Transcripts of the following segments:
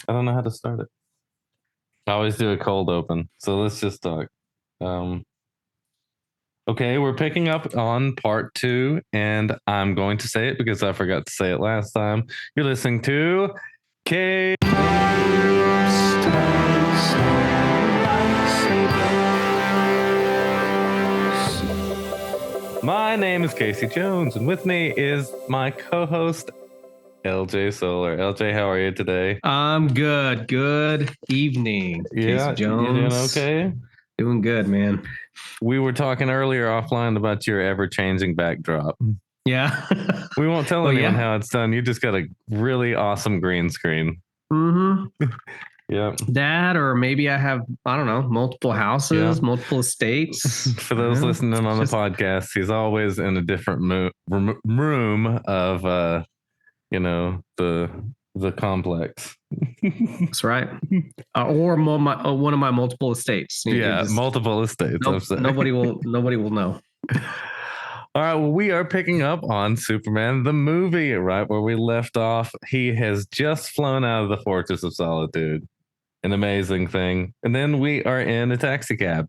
I don't know how to start it. I always do a cold open. So let's just talk. Okay, we're picking up on part 2, and I'm going to say it because I forgot to say it last time. You're listening to K. My name is Casey Jones, and with me is my co-host, LJ Solar. LJ, how are you today? I'm good. Good evening, Yeah, Casey Jones. you doing okay? Doing good, man. We were talking earlier offline about your ever-changing backdrop. Yeah. We won't tell Oh, anyone yeah? how it's done. You just got a really awesome green screen. Mm-hmm. Yeah. That, or maybe I have, I don't know, multiple houses, multiple estates. For those listening on the podcast, he's always in a different room of, the complex. That's right. Or one of my multiple estates. Yeah, multiple estates. Nobody will know. All right, well, we are picking up on Superman, the movie, right where we left off. He has just flown out of the Fortress of Solitude. An amazing thing. And then we are in a taxi cab.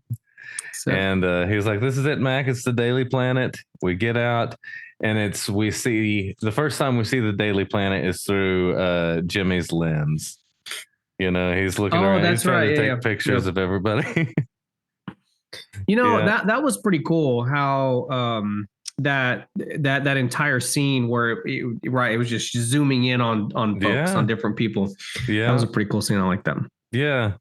So, and he's like, this is it, Mac. It's the Daily Planet. We get out, and we see the first time we see the Daily Planet is through Jimmy's lens. He's looking around. That's he's trying right. to take pictures of everybody. That was pretty cool how that entire scene where it was just zooming in on folks, on different people. Yeah, that was a pretty cool scene. I like that. Yeah.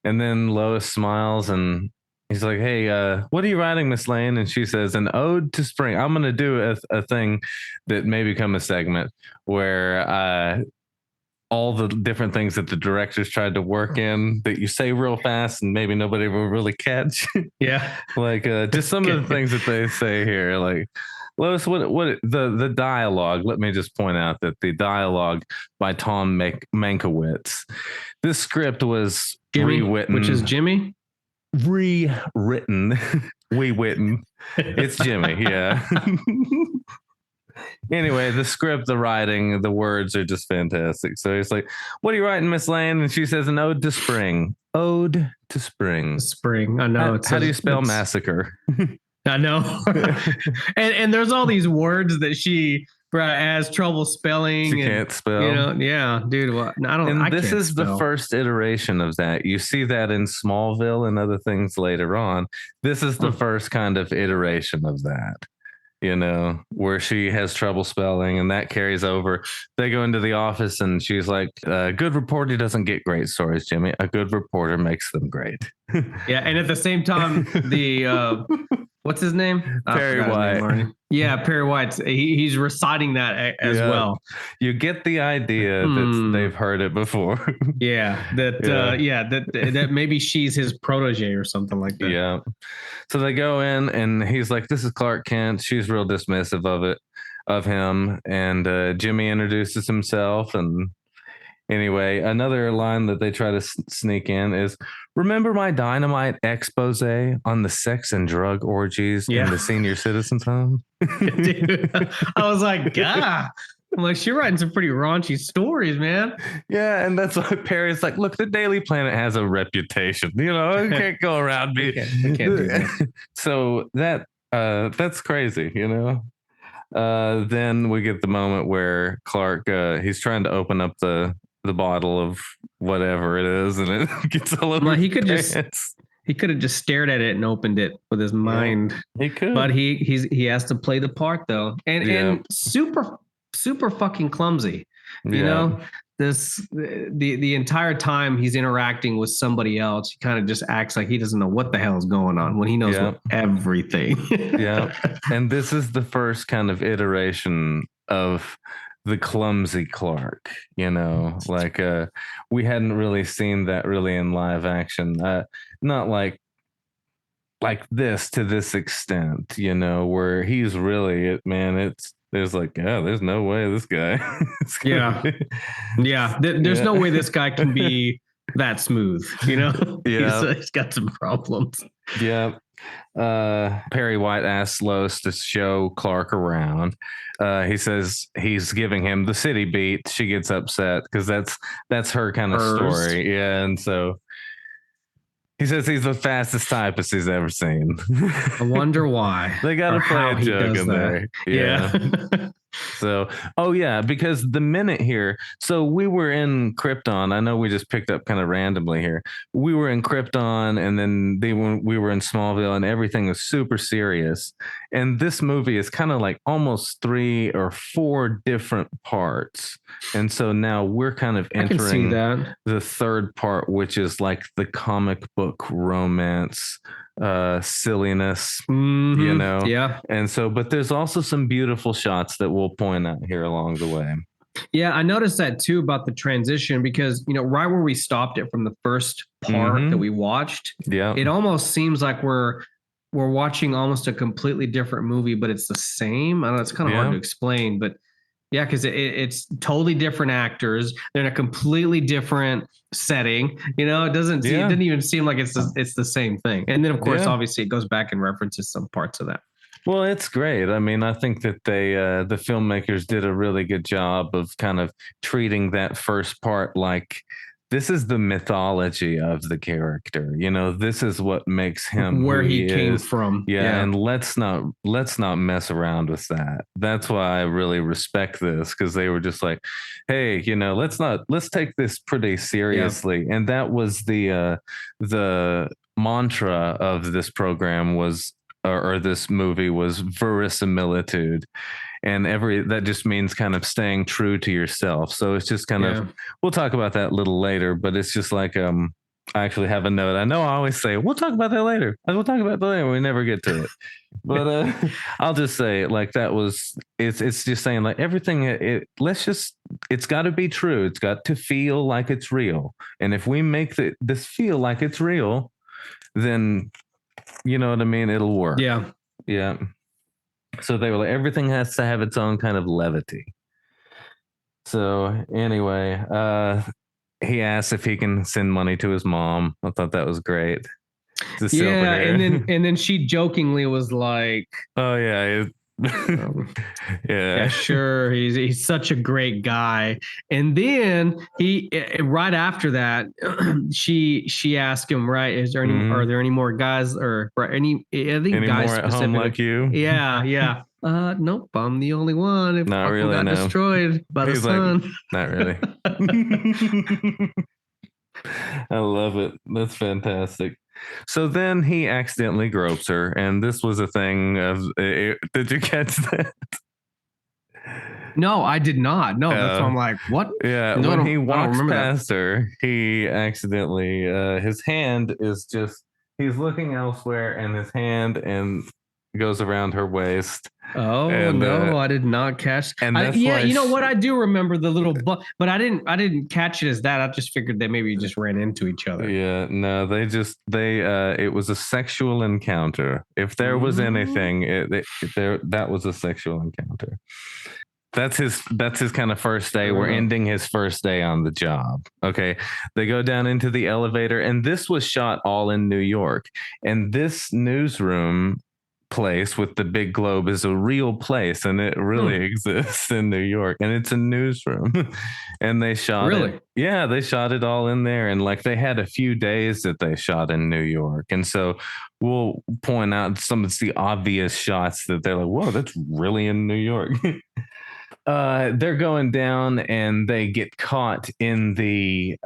And then Lois smiles and he's like, hey, what are you writing, Miss Lane? And she says, an ode to spring. I'm going to do a thing that may become a segment where all the different things that the directors tried to work in that you say real fast and maybe nobody will really catch. Yeah. Like just some of the things that they say here, like, Lois, what the dialogue, let me just point out that the dialogue by Tom Mankiewicz, this script was rewritten. Which is Jimmy? Rewritten. Wewitten. It's Jimmy, yeah. Anyway, the script, the writing, the words are just fantastic. So he's like, what are you writing, Miss Lane? And she says, an ode to spring. Ode to spring. Spring. I know. How do you spell massacre? I know. and there's all these words that she has trouble spelling. She can't spell. Yeah, dude. Well, I don't. And I this can't is spell. the first iteration of that. You see that in Smallville and other things later on. This is the first kind of iteration of that. Where she has trouble spelling and that carries over. They go into the office and she's like, a good reporter doesn't get great stories, Jimmy. A good reporter makes them great. Yeah. And at the same time, what's his name? Perry White. Yeah, Perry White. He's reciting that as well. You get the idea that they've heard it before. Yeah, that maybe she's his protege or something like that. Yeah. So they go in and he's like, this is Clark Kent. She's real dismissive of him. And Jimmy introduces himself. And anyway, another line that they try to sneak in is, remember my dynamite expose on the sex and drug orgies in the senior citizens home? Dude, I was like, God. I'm like, she's writing some pretty raunchy stories, man. Yeah, and that's why Perry's like, look, the Daily Planet has a reputation. You can't go around me. We can't do that. So that's crazy, Then we get the moment where Clark, he's trying to open up the bottle of whatever it is, and it gets all over. He could have just stared at it and opened it with his mind. He could, but he has to play the part though, and super fucking clumsy. The entire time he's interacting with somebody else, he kind of just acts like he doesn't know what the hell is going on when he knows everything. Yeah. And this is the first kind of iteration of the clumsy Clark, like we hadn't really seen that really in live action, not like this to this extent, where he's really it, man. There's like, there's no way this guy. There's no way this guy can be that smooth, you know. Yeah. He's got some problems. Yeah. Perry White asks Lois to show Clark around. He says he's giving him the city beat. She gets upset because that's her kind of story. Yeah, and so he says he's the fastest typist he's ever seen. I wonder why. They got to play a joke in there. Yeah. So, oh yeah, because the minute here, so we were in Krypton. I know we just picked up kind of randomly here. We were in Krypton, and then we were in Smallville, and everything was super serious. And this movie is kind of like almost 3 or 4 different parts. And so now we're kind of entering the third part, which is like the comic book romance silliness, you know. Yeah. And so, but there's also some beautiful shots that we'll point out here along the way. Yeah, I noticed that too about the transition, because right where we stopped it from the first part that we watched, it almost seems like we're watching almost a completely different movie, but it's the same. I don't know, it's kind of hard to explain, but yeah, because it's totally different actors. They're in a completely different setting. It doesn't even seem like it's the same thing. And then of course, obviously, it goes back and references some parts of that. Well, it's great. I mean, I think that the filmmakers did a really good job of kind of treating that first part like this is the mythology of the character. This is what makes him where he came is. from. Yeah, and let's not mess around with that. That's why I really respect this, because they were just like, hey, let's take this pretty seriously. And that was the mantra of this program was, or this movie was, verisimilitude. And that just means kind of staying true to yourself. So it's just kind of, we'll talk about that a little later, but it's just like, I actually have a note. I know I always say, we'll talk about that later. We'll talk about that later. We never get to it. But I'll just say like that was, it's just saying like everything, it's got to be true. It's got to feel like it's real. And if we make this feel like it's real, then you know what I mean? It'll work. Yeah. Yeah. So they were like, everything has to have its own kind of levity. So anyway, he asked if he can send money to his mom. I thought that was great. Yeah, and then she jokingly was like, "Oh yeah, yeah, sure. He's such a great guy." And then right after that, she asked him, right, are there any more guys, or any guys more at home like you? Yeah. Nope, I'm the only one. If not really, got destroyed by the sun. Like, not really. I love it. That's fantastic. So then he accidentally gropes her, and this was a thing of. Did you catch that? No, I did not. No, that's why I'm like, what? Yeah, no, when he walks past her, he accidentally, his hand is just, he's looking elsewhere, and his hand goes around her waist. Oh, and, no, I did not catch. And you know what? I do remember the little, but I didn't catch it as that. I just figured they maybe just ran into each other. Yeah, no, it was a sexual encounter. If there was anything, that was a sexual encounter. That's his kind of first day. We're ending his first day on the job. Okay. They go down into the elevator, and this was shot all in New York. And this newsroom place with the big globe is a real place, and it really exists in New York, and it's a newsroom. And they shot it. Yeah, they shot it all in there. And like they had a few days that they shot in New York. And so we'll point out some of the obvious shots that they're like, whoa, that's really in New York. They're going down, and they get caught in the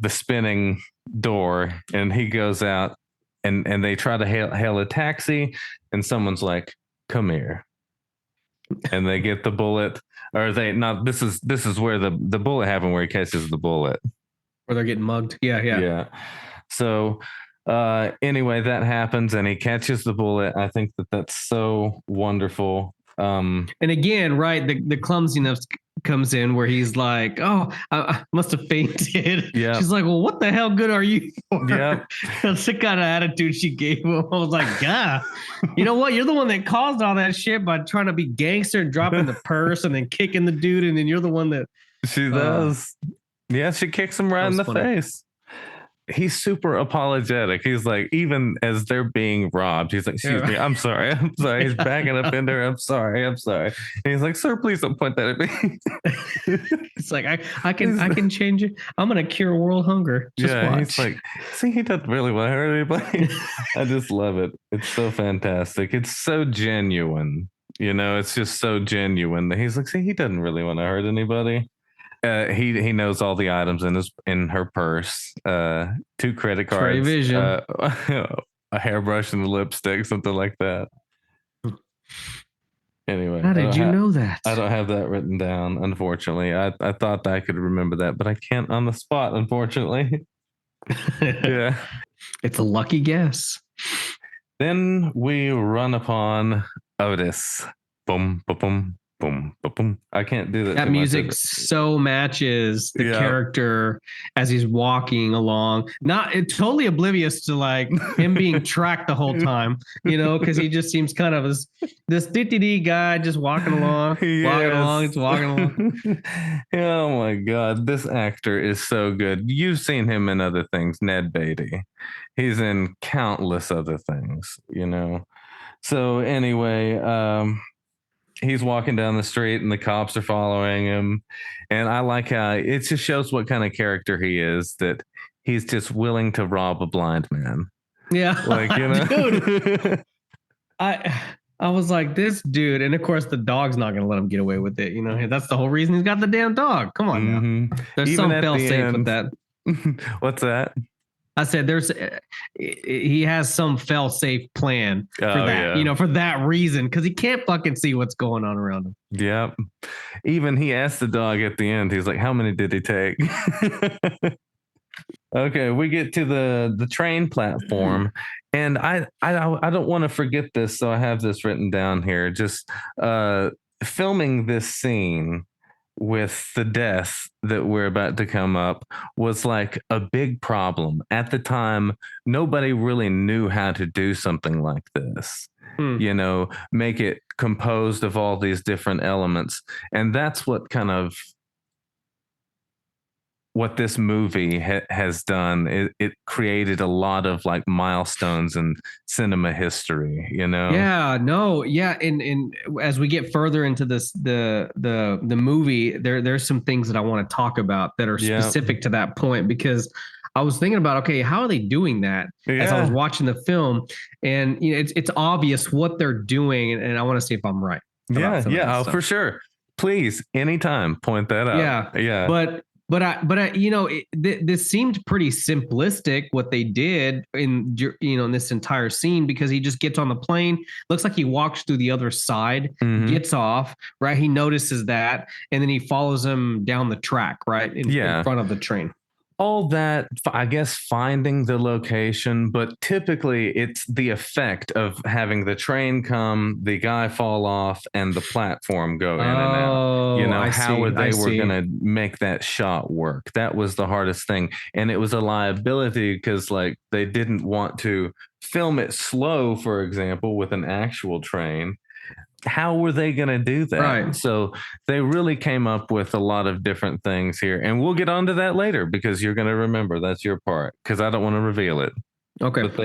spinning door, and he goes out, and they try to hail a taxi, and someone's like, come here. And they get the bullet, or they not. This is where the bullet happened, where he catches the bullet. Where they're getting mugged. Yeah. So anyway, that happens, and he catches the bullet. I think that's so wonderful. And again, right, the clumsiness comes in where he's like, oh, I must have fainted. Yeah. She's like, well, what the hell good are you for? Yeah. That's the kind of attitude she gave him. I was like, yeah, you know what? You're the one that caused all that shit by trying to be gangster and dropping the purse and then kicking the dude. And then you're the one that she does. Yeah, she kicks him right in the face. he's super apologetic. He's like, even as they're being robbed, he's like, excuse me, I'm sorry. I'm sorry. He's backing up into her. I'm sorry. I'm sorry. And he's like, sir, please don't point that at me. It's like, I can change it. I'm going to cure world hunger. Just watch. He's like, see, he doesn't really want to hurt anybody. I just love it. It's so fantastic. It's so genuine. It's just so genuine that he's like, see, he doesn't really want to hurt anybody. He knows all the items in her purse. 2 credit cards, a hairbrush and a lipstick, something like that. Anyway, how did you know that? I don't have that written down, unfortunately. I thought that I could remember that, but I can't on the spot, unfortunately. Yeah, it's a lucky guess. Then we run upon Otis. Boom, boom, boom. Boom, boom, boom. I can't do that. That music so matches the character as he's walking along. Totally oblivious to like him being tracked the whole time, because he just seems kind of this DTD guy just walking along, walking along. Oh my God, this actor is so good. You've seen him in other things, Ned Beatty. He's in countless other things, So anyway, he's walking down the street and the cops are following him. And I like how it just shows what kind of character he is, that he's just willing to rob a blind man. Yeah. Dude. I was like, this dude, and of course the dog's not going to let him get away with it. That's the whole reason he's got the damn dog. Come on now. There's even some fail-safe with that. What's that? I said he has some fail-safe plan for that, for that reason, because he can't fucking see what's going on around him. Yep. Even he asked the dog at the end, he's like, how many did he take? Okay, we get to the train platform, and I don't want to forget this, so I have this written down here. Just filming this scene with the death that we're about to come up was like a big problem. At the time, nobody really knew how to do something like this. Make it composed of all these different elements. And that's what kind of what this movie has done. It created a lot of like milestones in cinema history, Yeah, no, yeah. And as we get further into this, the movie, there's some things that I want to talk about that are specific to that point, because I was thinking about, okay, how are they doing that? As I was watching the film, and it's obvious what they're doing, and I want to see if I'm right. Yeah, for sure. Please, anytime, point that out. Yeah. But this seemed pretty simplistic what they did in this entire scene, because he just gets on the plane. Looks like he walks through the other side, gets off, right? He notices that, and then he follows him down the track, right? In front of the train. All that, I guess, finding the location, but typically it's the effect of having the train come, the guy fall off, and the platform go in and out. How were they going to make that shot work? That was the hardest thing. And it was a liability because like they didn't want to film it slow, for example, with an actual train. How were they going to do that? Right. So they really came up with a lot of different things here, and we'll get onto that later because you're going to remember. That's your part, because I don't want to reveal it. Okay. But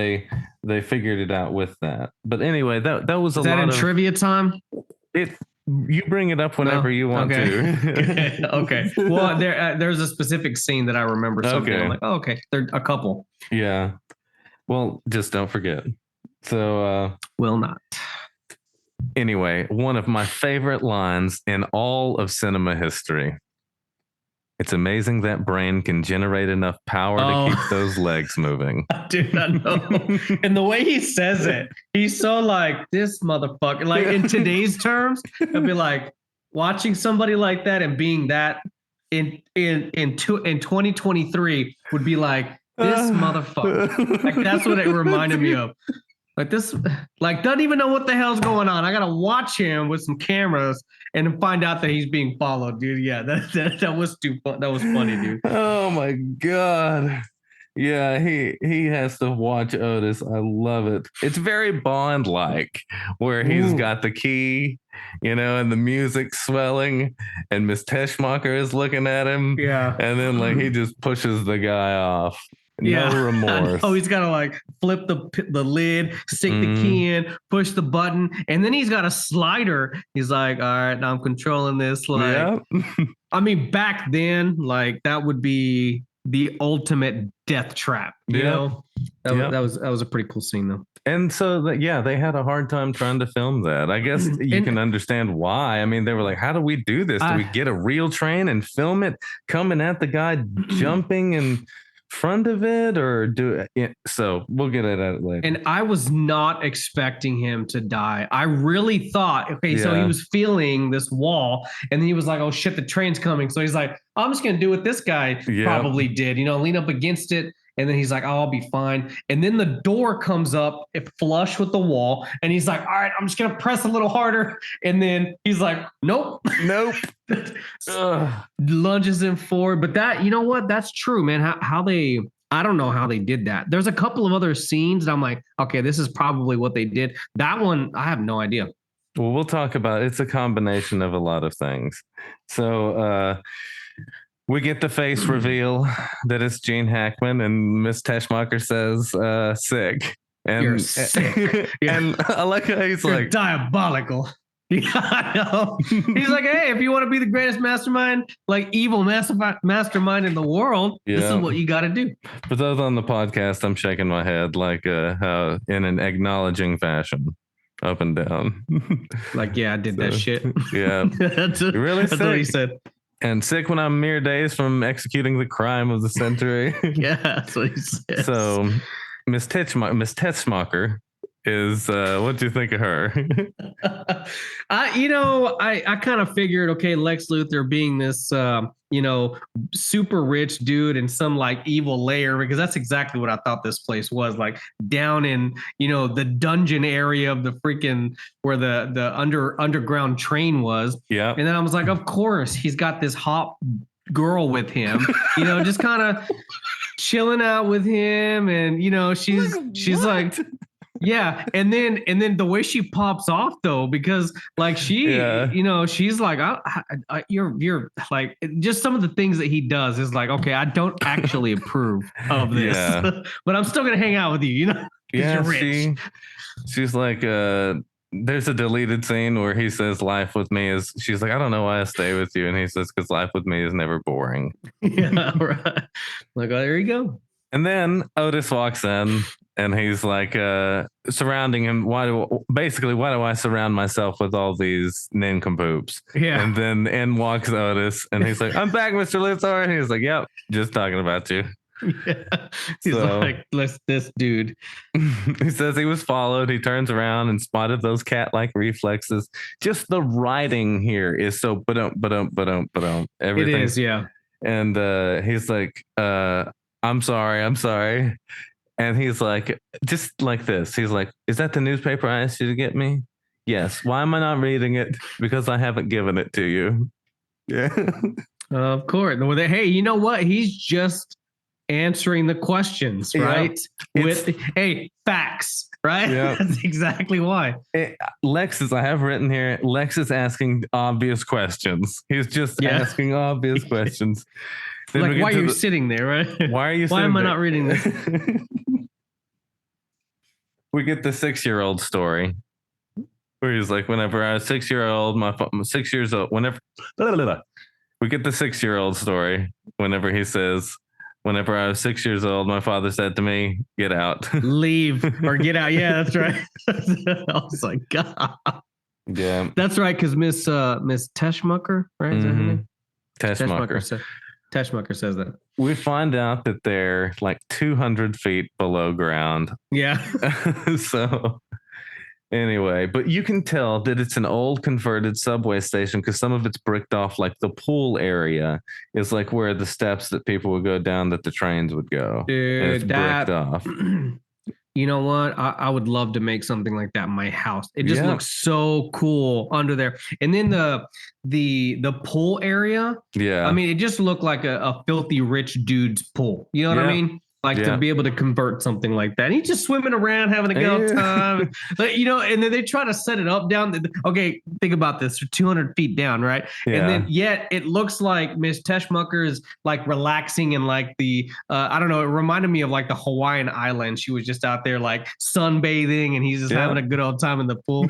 they figured it out with that. But anyway, that was a lot of... Is that in trivia time? You bring it up whenever you want to. Okay. Well, there's a specific scene that I remember something. Okay. I'm like, oh, okay. There's a couple. Yeah. Well, just don't forget. So will not. Anyway, one of my favorite lines in all of cinema history. It's amazing that brain can generate enough power to keep those legs moving. Dude, I know. And the way he says it, he's so like, this motherfucker. Like in today's terms, it'd be like watching somebody like that and being that in 2023 would be like, this motherfucker. Like that's what it reminded me of. Like this, like doesn't even know what the hell's going on. I gotta watch him with some cameras and find out that he's being followed, dude. Yeah, that was too fun. That was funny, dude. Oh my God. Yeah, he has to watch Otis. I love it. It's very Bond-like, where he's got the key, and the music swelling, and Miss Teschmacher is looking at him. Yeah, and then like he just pushes the guy off. No remorse. Oh, he's got to like flip the lid, stick the key in, push the button, and then he's got a slider. He's like, all right, now I'm controlling this. Like, I mean, back then, like that would be the ultimate death trap. You know, that was a pretty cool scene though. And so, they had a hard time trying to film that. I guess you can understand why. I mean, they were like, how do we do this? Do we get a real train and film it coming at the guy jumping in front of it, or do it? So we'll get at it later. And I was not expecting him to die. I really thought, so he was feeling this wall, and then he was like, oh shit, the train's coming. So he's like, I'm just going to do what this guy probably did, lean up against it. And then he's like, oh, I'll be fine. And then the door comes up flush with the wall. And he's like, all right, I'm just going to press a little harder. And then he's like, nope. Lunges him forward. But that, you know what? That's true, man. I don't know how they did that. There's a couple of other scenes that I'm like, okay, this is probably what they did. That one, I have no idea. Well, we'll talk about it. It's a combination of a lot of things. So, we get the face reveal that it's Gene Hackman, and Miss Teschmacher says, sick. And, You're sick. And I like how he's You're diabolical. Yeah, I know. He's like, hey, if you want to be the greatest mastermind, like evil mastermind in the world, this is what you got to do. For those on the podcast, I'm shaking my head like in an acknowledging fashion. Up and down. Like, yeah, I did that shit. Yeah. That's what he said. And sick when I'm mere days from executing the crime of the century. Yeah, that's what he said. So, Miss Teschmacher is, what do you think of her? I kind of figured, okay, Lex Luthor being this, super rich dude in some like evil lair, because that's exactly what I thought this place was, like down in, the dungeon area of the freaking where the underground train was. Yeah. And then I was like, of course, he's got this hot girl with him, just kind of chilling out with him. And, she's like, yeah, and then the way she pops off though, because like she's like, you're like, just some of the things that he does is like, okay, I don't actually approve of this, but I'm still gonna hang out with you, Yeah, you're rich. She's like, there's a deleted scene where he says, "Life with me is." She's like, "I don't know why I stay with you," and he says, "Because life with me is never boring." Yeah, right. Like, oh, there you go. And then Otis walks in. And he's like surrounding him. Why do I surround myself with all these nincompoops? Yeah. And then in walks Otis, and he's like, "I'm back, Mr. Luthor." And he's like, "Yep, just talking about you." Yeah. He's like, this dude. He says he was followed. He turns around and spotted those cat-like reflexes. Just the writing here is so everything. It is, yeah. And he's like, I'm sorry. And he's like, just like this. He's like, is that the newspaper I asked you to get me? Yes. Why am I not reading it? Because I haven't given it to you. Yeah. Of course. Well, hey, you know what? He's just answering the questions, right? With facts, right? Yeah. That's exactly why. I have written here, Lex is asking obvious questions. He's just asking obvious questions. Like, why are you sitting there, right? Why are you Why am I not reading this? We get the 6-year-old story where he's like, whenever I was 6-year-old, I'm 6 years old. Whenever we get the 6-year-old story, whenever he says, whenever I was 6 years old, my father said to me, "Get out, leave, or get out." Yeah, that's right. I was like, God. Yeah, that's right. Because Miss Teschmacher, right? Is that her name? Teschmacher says that. We find out that they're like 200 feet below ground. Yeah. So anyway, but you can tell that it's an old converted subway station because some of it's bricked off. Like the pool area is like where the steps that people would go down that the trains would go. Dude, and it's bricked off. You know what? I would love to make something like that in my house. It just looks so cool under there. And then the pool area. Yeah. I mean, it just looked like a filthy rich dude's pool. You know what I mean? like to be able to convert something like that. And he's just swimming around, having a good time. But, and then they try to set it up down. Okay, think about this. 200 feet down, right? Yeah. And then yet it looks like Miss Teschmacher is like relaxing in like the, I don't know, it reminded me of like the Hawaiian island. She was just out there like sunbathing and he's just having a good old time in the pool.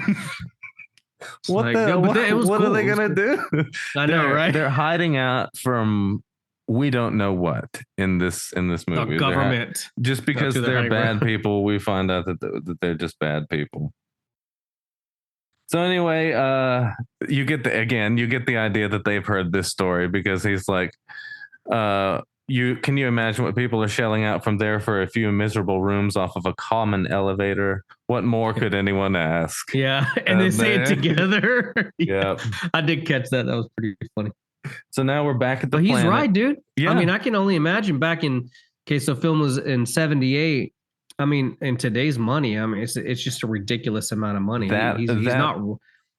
What are they going to do? I know, right? They're hiding out from... we don't know what in this movie. The government. Just because they're bad people, we find out that they're just bad people. So anyway, you get the idea that they've heard this story because he's like, can you imagine what people are shelling out from there for a few miserable rooms off of a common elevator? What more could anyone ask? Yeah, and they say it together. Yeah, I did catch that. That was pretty funny. So now we're back at the planet. He's right, dude. Yeah. I mean, I can only imagine back in case the film was in 78. I mean, in today's money, I mean, it's just a ridiculous amount of money.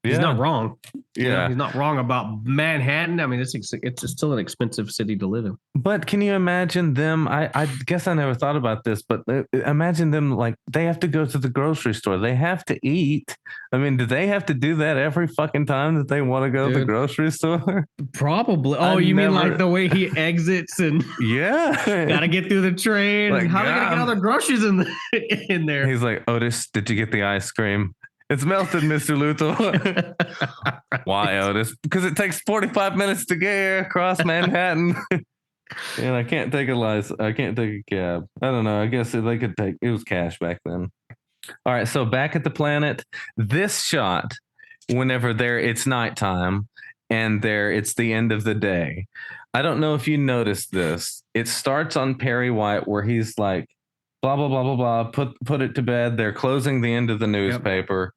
He's not wrong. Yeah. He's not wrong about Manhattan. I mean, it's still an expensive city to live in. But can you imagine them? I guess I never thought about this, but imagine them like they have to go to the grocery store. They have to eat. I mean, do they have to do that every fucking time that they want to go to the grocery store? Probably. Oh, mean like the way he exits and got to get through the train? Like, how are they going to get all the groceries in there? He's like, Otis, did you get the ice cream? It's melted, Mr. Luthor. Why, Otis? Because it takes 45 minutes to get across Manhattan. And I can't take a cab. I don't know. I guess they could take, it was cash back then. All right. So back at the planet, this shot, whenever it's nighttime and it's the end of the day. I don't know if you noticed this. It starts on Perry White where he's like, blah, blah, blah, blah, blah, put it to bed. They're closing the end of the newspaper.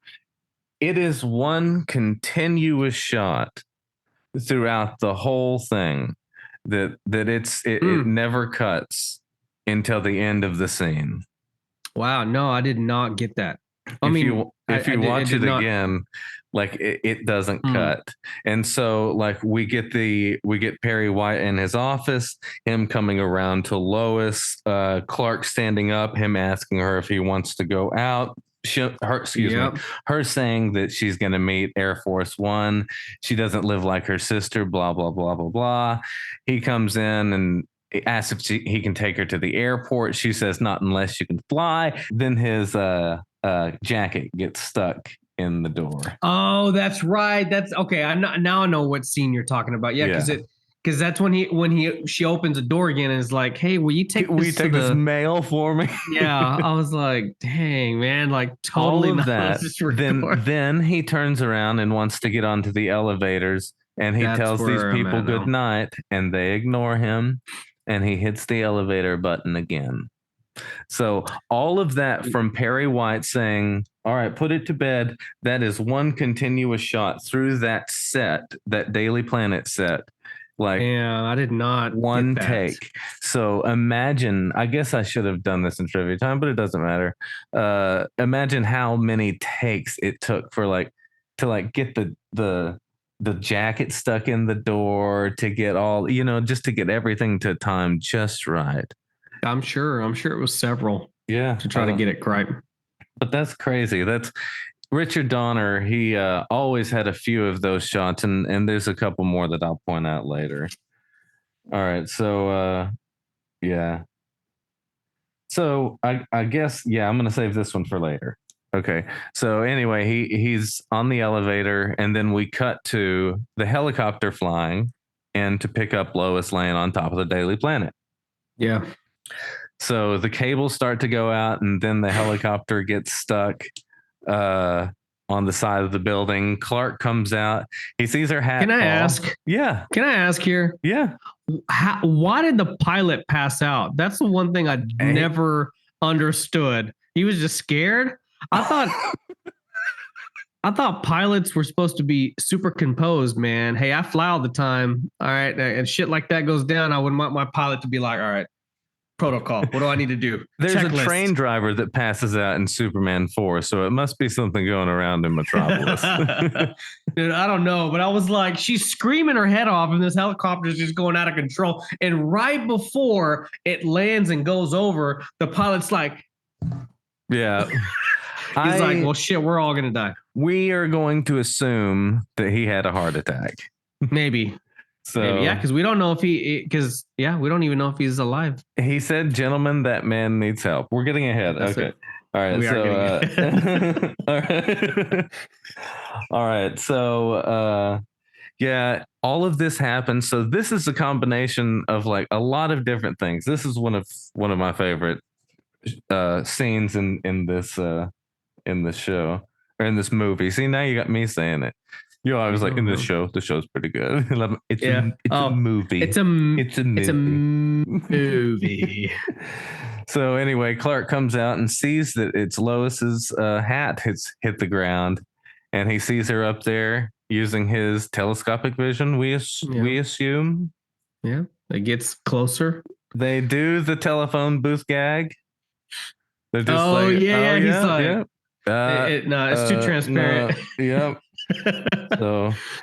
Yep. It is one continuous shot throughout the whole thing that it never cuts until the end of the scene. Wow. No, I did not get that. If you watch it again, like it doesn't cut. And so like we get Perry White in his office, him coming around to Lois, Clark standing up, him asking her if he wants to go out. Her saying that she's going to meet Air Force One. She doesn't live like her sister, blah, blah, blah, blah, blah. He comes in and asks if he can take her to the airport. She says, not unless you can fly. Then his jacket gets stuck in the door. Oh, that's right. That's okay. Now I know what scene you're talking about. Yeah, because that's when she opens the door again and is like, "Hey, will you take this mail for me?" Yeah, I was like, "Dang, man!" Like totally all of that. Then he turns around and wants to get onto the elevators, and he tells these people good night, and they ignore him, and he hits the elevator button again. So all of that from Perry White saying, all right, put it to bed. That is one continuous shot through that set, that Daily Planet set. Like, yeah, I did not one take. So imagine, I guess I should have done this in trivia time, but it doesn't matter. Imagine how many takes it took for to get the jacket stuck in the door, to get all, just to get everything to time just right. I'm sure it was several. Yeah. To try to get it right. But that's crazy. That's Richard Donner. He always had a few of those shots, and there's a couple more that I'll point out later. All right. So, yeah. So I guess, I'm going to save this one for later. Okay. So anyway, he's on the elevator, and then we cut to the helicopter flying and to pick up Lois Lane on top of the Daily Planet. Yeah. So the cables start to go out, and then the helicopter gets stuck on the side of the building. Clark comes out. He sees her hat. Can I ask? Yeah. Can I ask here? Yeah. Why did the pilot pass out? That's the one thing I never understood. He was just scared. I thought pilots were supposed to be super composed, man. Hey, I fly all the time. All right. And shit like that goes down. I wouldn't want my pilot to be like, all right, protocol. What do I need to do? There's Checklist. A train driver that passes out in Superman 4, so it must be something going around in Metropolis. Dude, I don't know, but I was like, she's screaming her head off, and this helicopter is just going out of control. And right before it lands and goes over, the pilot's like, yeah. He's like, well, shit, we're all going to die. We are going to assume that he had a heart attack. Maybe. So maybe, yeah, because we don't know if we don't even know if he's alive. He said, "Gentlemen, that man needs help." We're getting ahead. That's okay. It. All right. All right. All right. So, yeah, all of this happened. So this is a combination of like a lot of different things. This is one of my favorite scenes in this show or in this movie. See, now you got me saying it. I was like, in this show, the show's pretty good. It's a movie. It's a movie. So anyway, Clark comes out and sees that it's Lois's hat hit the ground, and he sees her up there using his telescopic vision. We assume. Yeah, it gets closer. They do the telephone booth gag. They're just he's like, it's too transparent. Yep.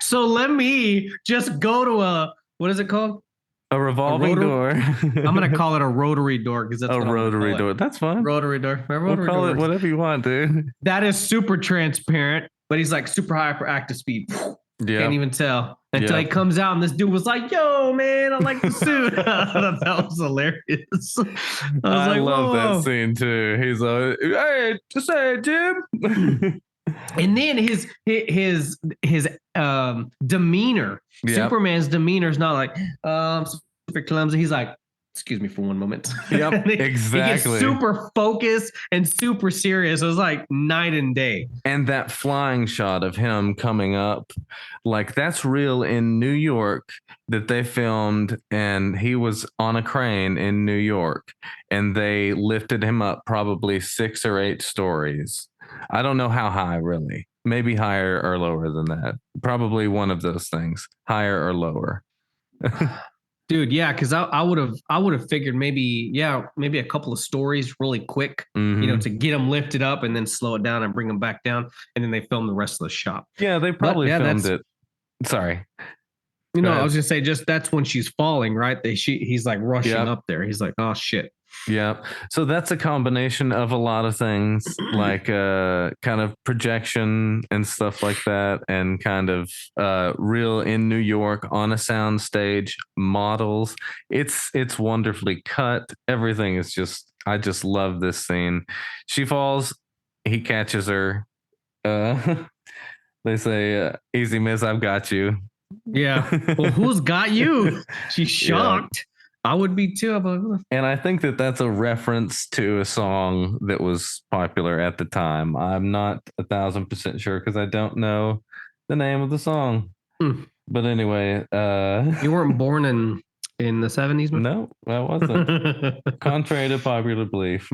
So let me just go to what is it called? A revolving door. I'm gonna call it a rotary door because that's a rotary door. That's fine. Rotary door. We'll call it whatever you want, dude. That is super transparent, but he's like super hyperactive speed. Yeah. Can't even tell until he comes out, and this dude was like, "Yo, man, I like the suit." That was hilarious. I love that scene too. He's like, "Hey, just say, Jim." And then his demeanor, Superman's demeanor is not like super clumsy. He's like, excuse me for one moment. Yep, exactly. He gets super focused and super serious. It was like night and day. And that flying shot of him coming up, like that's real in New York that they filmed, and he was on a crane in New York, and they lifted him up probably 6 or 8 stories. I don't know how high, really. Maybe higher or lower than that. Probably one of those things, higher or lower. Dude, yeah, because I would have figured maybe a couple of stories really quick, to get them lifted up and then slow it down and bring them back down, and then they film the rest of the shot. Yeah, they probably filmed it. Sorry. I was gonna say just that's when she's falling, right? He's like rushing up there. He's like, oh shit. Yeah. So that's a combination of a lot of things, like kind of projection and stuff like that, and kind of real in New York on a sound stage models. It's wonderfully cut. Everything is just, I just love this scene. She falls, he catches her. They say, easy miss, I've got you. Yeah. Well, who's got you? She's shocked. I would be too. And I think that that's a reference to a song that was popular at the time. I'm not 1,000% sure because I don't know the name of the song. But anyway, you weren't born in the 70s? No, I wasn't. Contrary to popular belief.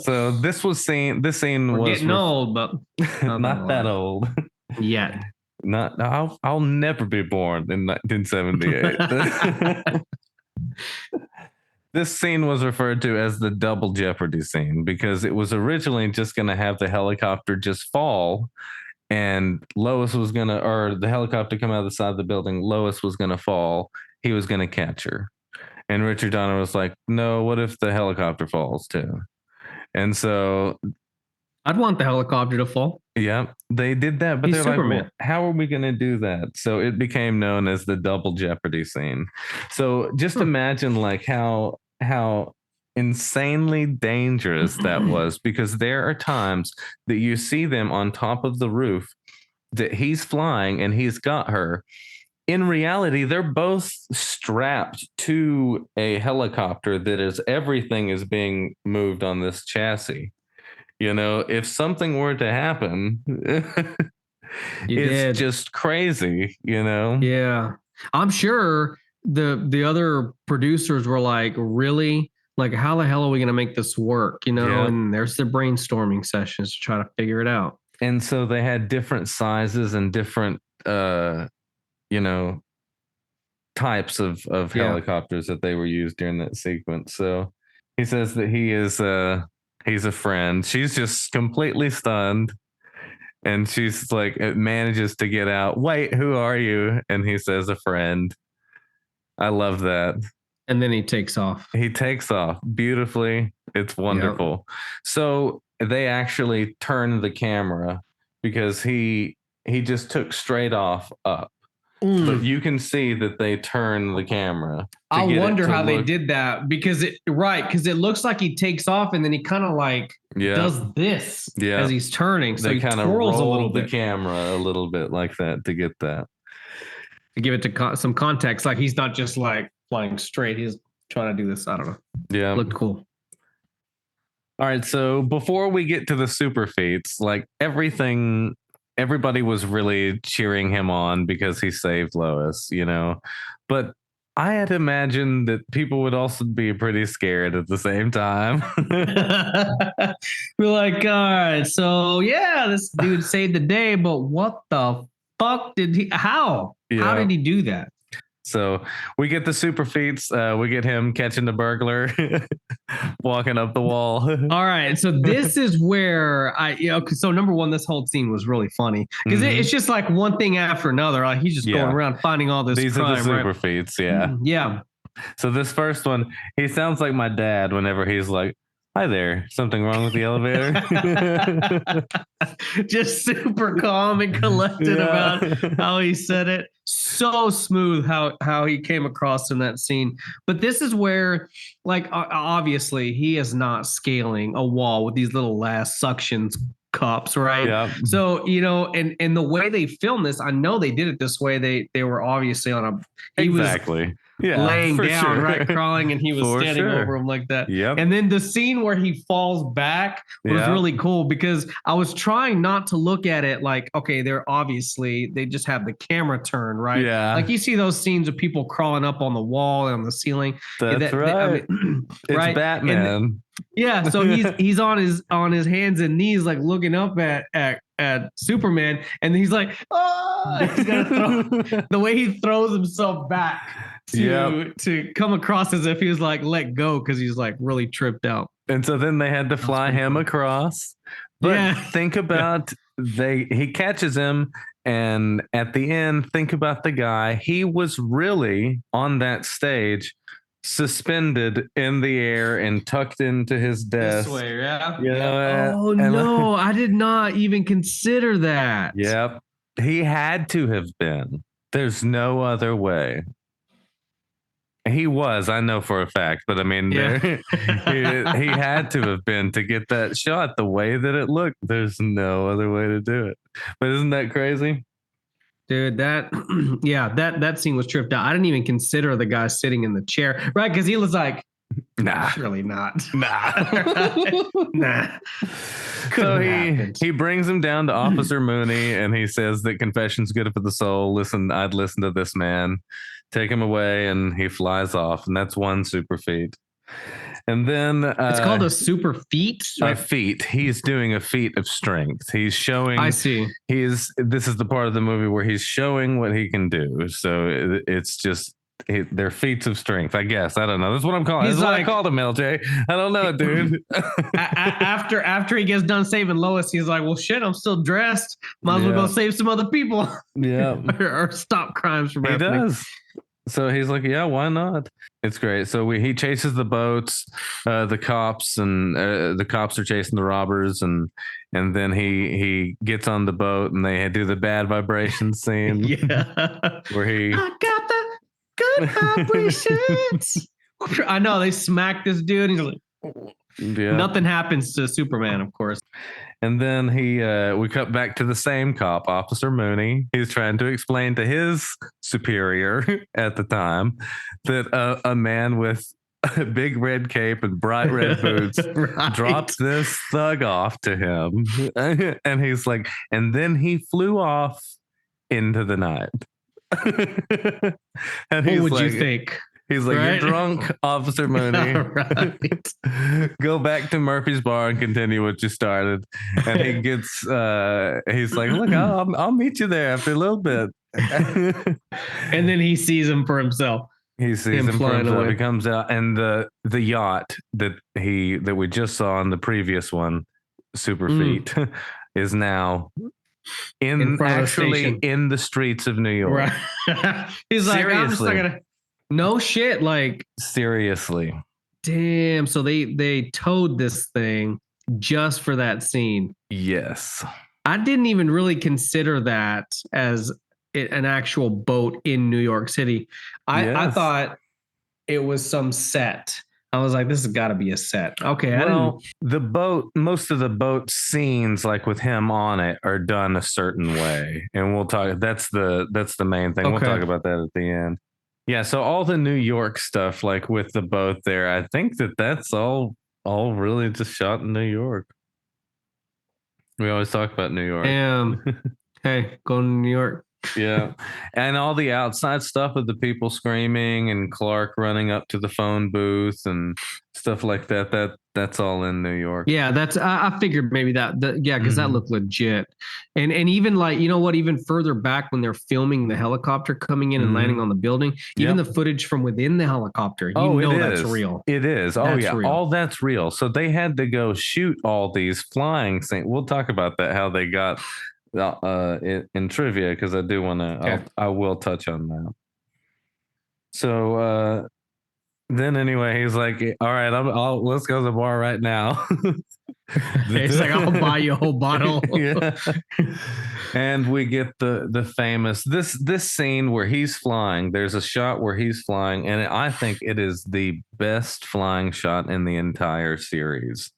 So this scene We're was getting old, but not that old yet. I'll never be born in 1978. This scene was referred to as the double jeopardy scene because it was originally just going to have the helicopter just fall, and Lois was going to, or the helicopter come out of the side of the building. Lois was going to fall. He was going to catch her. And Richard Donner was like, no, what if the helicopter falls too? And so I'd want the helicopter to fall. Yeah, they did that, but they're Superman. Like, well, how are we going to do that? So it became known as the double jeopardy scene. So just imagine like how insanely dangerous that was, because there are times that you see them on top of the roof that he's flying and he's got her. In reality, they're both strapped to a helicopter that is, everything is being moved on this chassis. If something were to happen, it's just crazy, Yeah. I'm sure the other producers were like, really? Like, how the hell are we going to make this work? And there's the brainstorming sessions to try to figure it out. And so they had different sizes and different, types of helicopters that they were used during that sequence. So He says that he's a friend. She's just completely stunned. And she's like, it manages to get out. Wait, who are you? And he says, a friend. I love that. And then he takes off. He takes off beautifully. It's wonderful. Yep. So they actually turn the camera because he just took straight off up. But you can see that they turn the camera. I wonder how they did that because it looks like he takes off and then he kind of like does this as he's turning. So they he kind of roll the camera a little bit like that to get that. To give it to some context, like he's not just like flying straight. He's trying to do this. I don't know. Yeah. Looked cool. All right. So before we get to the super feats, like everybody was really cheering him on because he saved Lois, you know, but I had imagined that people would also be pretty scared at the same time. We're like, all right, so yeah, this dude saved the day, but what the fuck did he, how did he do that? So we get the super feats. We get him catching the burglar, walking up the wall. All right. So this is where so number one, this whole scene was really funny because it's just like one thing after another. Like he's just going around finding all this These crime. These are the super feats. Yeah. Yeah. So this first one, he sounds like my dad whenever he's like, hi there, something wrong with the elevator? Just super calm and collected about how he said it. So smooth how he came across in that scene. But this is where, like, obviously he is not scaling a wall with these little last suctions cups, right? Yeah. So, you know, and the way they filmed this, I know they did it this way. They were obviously on a exactly. Laying down, right, crawling, and he was standing over him like that. Yep. And then the scene where he falls back was really cool because I was trying not to look at it like, okay, they just have the camera turned, right? Yeah. Like you see those scenes of people crawling up on the wall and on the ceiling. That's right. It's Batman. So he's on his hands and knees, like looking up at Superman, and he's like, he's gonna throw the way he throws himself back to come across as if he was like let go because he's like really tripped out. And so then they had to fly him across. But think about he catches him, and at the end, think about the guy. He was really on that stage, suspended in the air and tucked into his desk. This way, yeah. You know, no, I did not even consider that. Yep. He had to have been. There's no other way. He was, I know for a fact, but I mean, he had to have been to get that shot the way that it looked. There's no other way to do it. But isn't that crazy? Dude, that scene was tripped out. I didn't even consider the guy sitting in the chair, right? Because he was like, nah, surely not. Nah. So he brings him down to Officer Mooney, and he says that confession's good for the soul. Listen, I'd listen to this man. Take him away, and he flies off, and that's one super feat. And then it's called a super feat. A feat. He's doing a feat of strength. He's showing. I see. This is the part of the movie where he's showing what he can do. So it's just they're feats of strength, I guess. I don't know. That's what I'm calling. That's what I called him, LJ. I don't know, dude. after he gets done saving Lois, he's like, "Well, shit, I'm still dressed. Might as well go save some other people. Yeah, or stop crimes from happening." He does. So he's like, yeah, why not? It's great. So he chases the boats, the cops, and the cops are chasing the robbers, and then he gets on the boat, and they do the bad vibration scene. Where I got the good vibrations. I know they smack this dude. And he's like, nothing happens to Superman, of course. And then we cut back to the same cop, Officer Mooney. He's trying to explain to his superior at the time that a man with a big red cape and bright red boots dropped this thug off to him. And he's like, and then he flew off into the night. And what would you think? He's like, you're drunk, Officer Mooney. Go back to Murphy's Bar and continue what you started. And he gets, he's like, look, I'll meet you there after a little bit. And then he sees him for himself. He sees him for himself. He comes out, and the yacht that we just saw in the previous one, Super Feet, is now in the streets of New York. Right. He's like, I'm just not gonna. No shit, like seriously. Damn. So they towed this thing just for that scene. Yes. I didn't even really consider that as an actual boat in New York City. I thought it was some set. I was like, this has got to be a set. Okay. The boat, most of the boat scenes, like with him on it, are done a certain way. And we'll talk. That's the main thing. Okay. We'll talk about that at the end. Yeah. So all the New York stuff, like with the boat there, I think that's all really just shot in New York. We always talk about New York. Hey, go to New York. Yeah. And all the outside stuff with the people screaming and Clark running up to the phone booth and stuff like that's all in New York. Yeah, I figured maybe because that looked legit. And even like, you know what, even further back when they're filming the helicopter coming in and landing on the building, even the footage from within the helicopter, that's real. It is. That's real. All that's real. So they had to go shoot all these flying things. We'll talk about that, how they got in trivia, because I do want to. Okay. I will touch on that. So then anyway, he's like, "All right, let's go to the bar right now." He's like, "I'll buy you a whole bottle." Yeah. And we get the famous this scene where he's flying. There's a shot where he's flying, and I think it is the best flying shot in the entire series.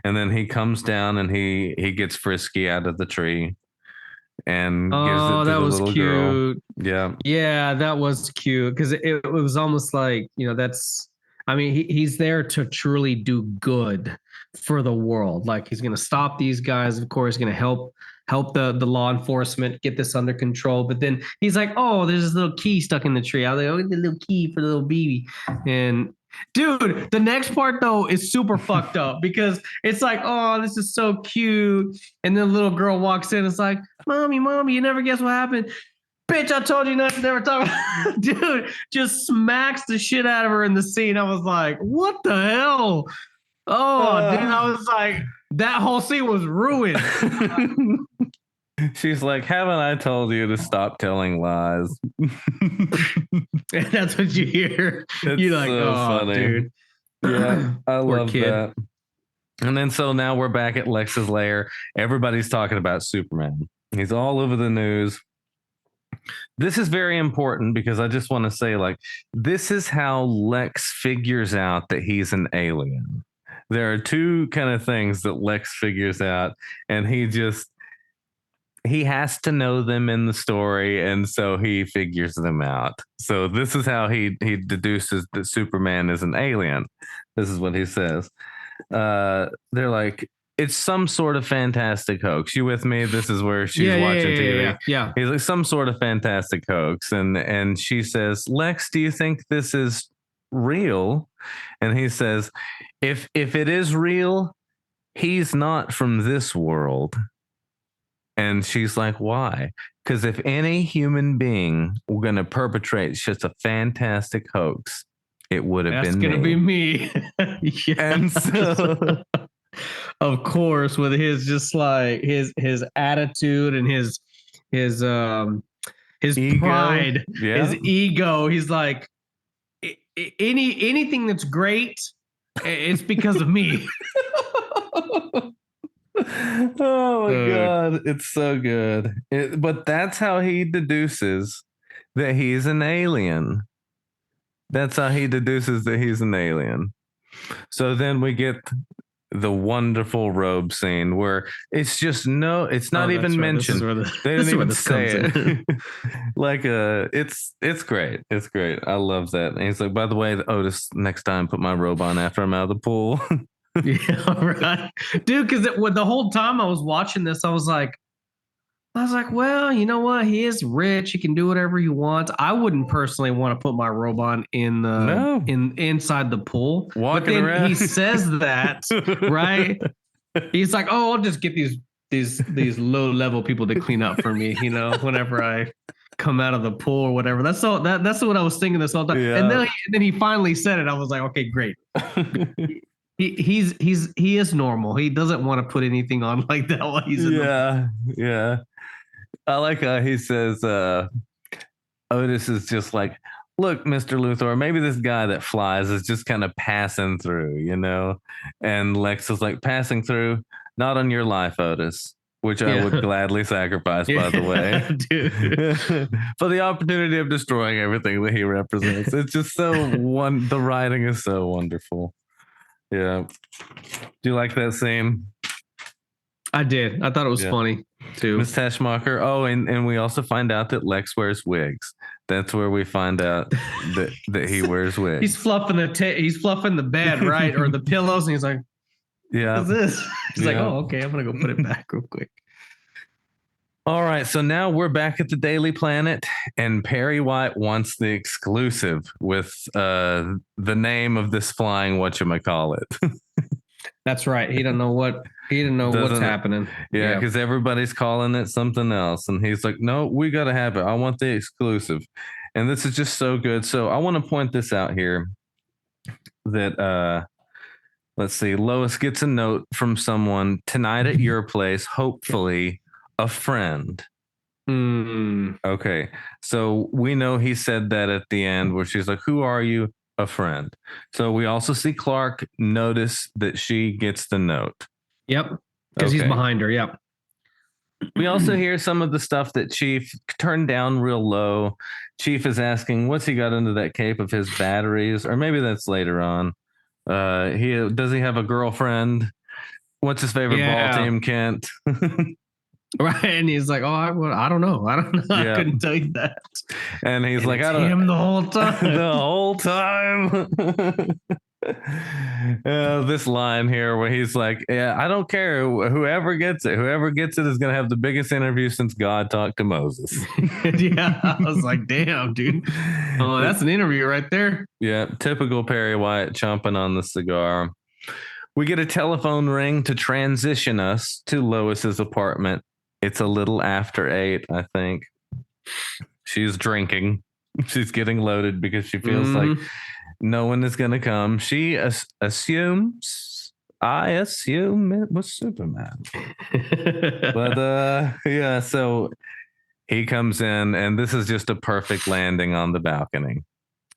And then he comes down and he gets Frisky out of the tree and gives it to the little girl. Yeah, that was cute, because it was almost like, he's there to truly do good for the world. Like, he's going to stop these guys, of course, going to help the law enforcement get this under control. But then he's like, oh, there's this little key stuck in the tree. I was like, oh, the little key for the little baby. And dude, the next part though is super fucked up, because it's like, oh, this is so cute. And then the little girl walks in. It's like, mommy, you never guess what happened. Bitch, I told you not to never talk about. Dude, just smacks the shit out of her in the scene. I was like, what the hell? Oh, dude, I was like, that whole scene was ruined. She's like, haven't I told you to stop telling lies? And that's what you hear. You're like, so funny. Dude. Yeah, I love that. And then so now we're back at Lex's lair. Everybody's talking about Superman. He's all over the news. This is very important, because I just want to say, like, this is how Lex figures out that he's an alien. There are two kind of things that Lex figures out, and he has to know them in the story, and so he figures them out. So this is how he deduces that Superman is an alien. This is what he says. They're like, it's some sort of fantastic hoax. You with me? This is where she's watching TV. Yeah. He's like, some sort of fantastic hoax. And she says, Lex, do you think this is real? And he says, if it is real, he's not from this world. And she's like, why? Because if any human being were going to perpetrate just a fantastic hoax, it would have been me. That's going to be me. Yes. And so... Of course, with his just like his attitude and his ego. Pride, his ego. He's like, anything that's great, it's because of me. Oh my God, it's so good. But that's how he deduces that he's an alien. That's how he deduces that he's an alien. So then we get the wonderful robe scene where it's just it's not even mentioned. They didn't even say it. Like it's great. It's great. I love that. And he's like, by the way, Otis, next time put my robe on after I'm out of the pool. Yeah, right, dude. Because the whole time I was watching this, I was like, well, you know what? He is rich. He can do whatever he wants. I wouldn't personally want to put my robe on inside the pool. Walking around. He says that, right? He's like, oh, I'll just get these low level people to clean up for me, whenever I come out of the pool or whatever. That's what I was thinking this whole time. Yeah. And then he finally said it. I was like, okay, great. He is normal. He doesn't want to put anything on like that while he's in the pool. Yeah. I like how he says Otis is just like, look, Mr. Luthor, maybe this guy that flies is just kind of passing through, you know? And Lex is like, passing through, not on your life, Otis, which I would gladly sacrifice, by the way, for the opportunity of destroying everything that he represents. It's just the writing is so wonderful. Yeah. Do you like that scene? I did. I thought it was funny too. Miss Teschmacher. Oh, and we also find out that Lex wears wigs. That's where we find out that he wears wigs. He's fluffing the bed, right? Or the pillows, and he's like, yeah. What's this? He's like, oh, okay, I'm gonna go put it back real quick. All right, so now we're back at the Daily Planet, and Perry White wants the exclusive with the name of this flying whatchamacallit. That's right. He didn't know what's happening. Yeah, because everybody's calling it something else. And he's like, no, we got to have it. I want the exclusive. And this is just so good. So I want to point this out here that, let's see, Lois gets a note from someone tonight at your place, hopefully a friend. Okay. So we know he said that at the end where she's like, who are you? A friend. So we also see Clark notice that she gets the note. Yep. Because he's behind her. Yep. We also hear some of the stuff that Chief turned down real low. Chief is asking, what's he got under that cape of his batteries? Or maybe that's later on. Does he have a girlfriend? What's his favorite ball team, Kent? Right, and he's like, "Oh, I don't know. I couldn't tell you that." And he's like, "I don't." Him the whole time. The whole time. This line here where he's like, "Yeah, I don't care. Whoever gets it is going to have the biggest interview since God talked to Moses." Yeah, I was like, "Damn, dude. Oh, that's an interview right there." Yeah, typical Perry White chomping on the cigar. We get a telephone ring to transition us to Lois's apartment. It's a little after 8, I think. She's drinking. She's getting loaded because she feels like no one is going to come. She assumes, I assume it was Superman. But yeah, so he comes in and this is just a perfect landing on the balcony.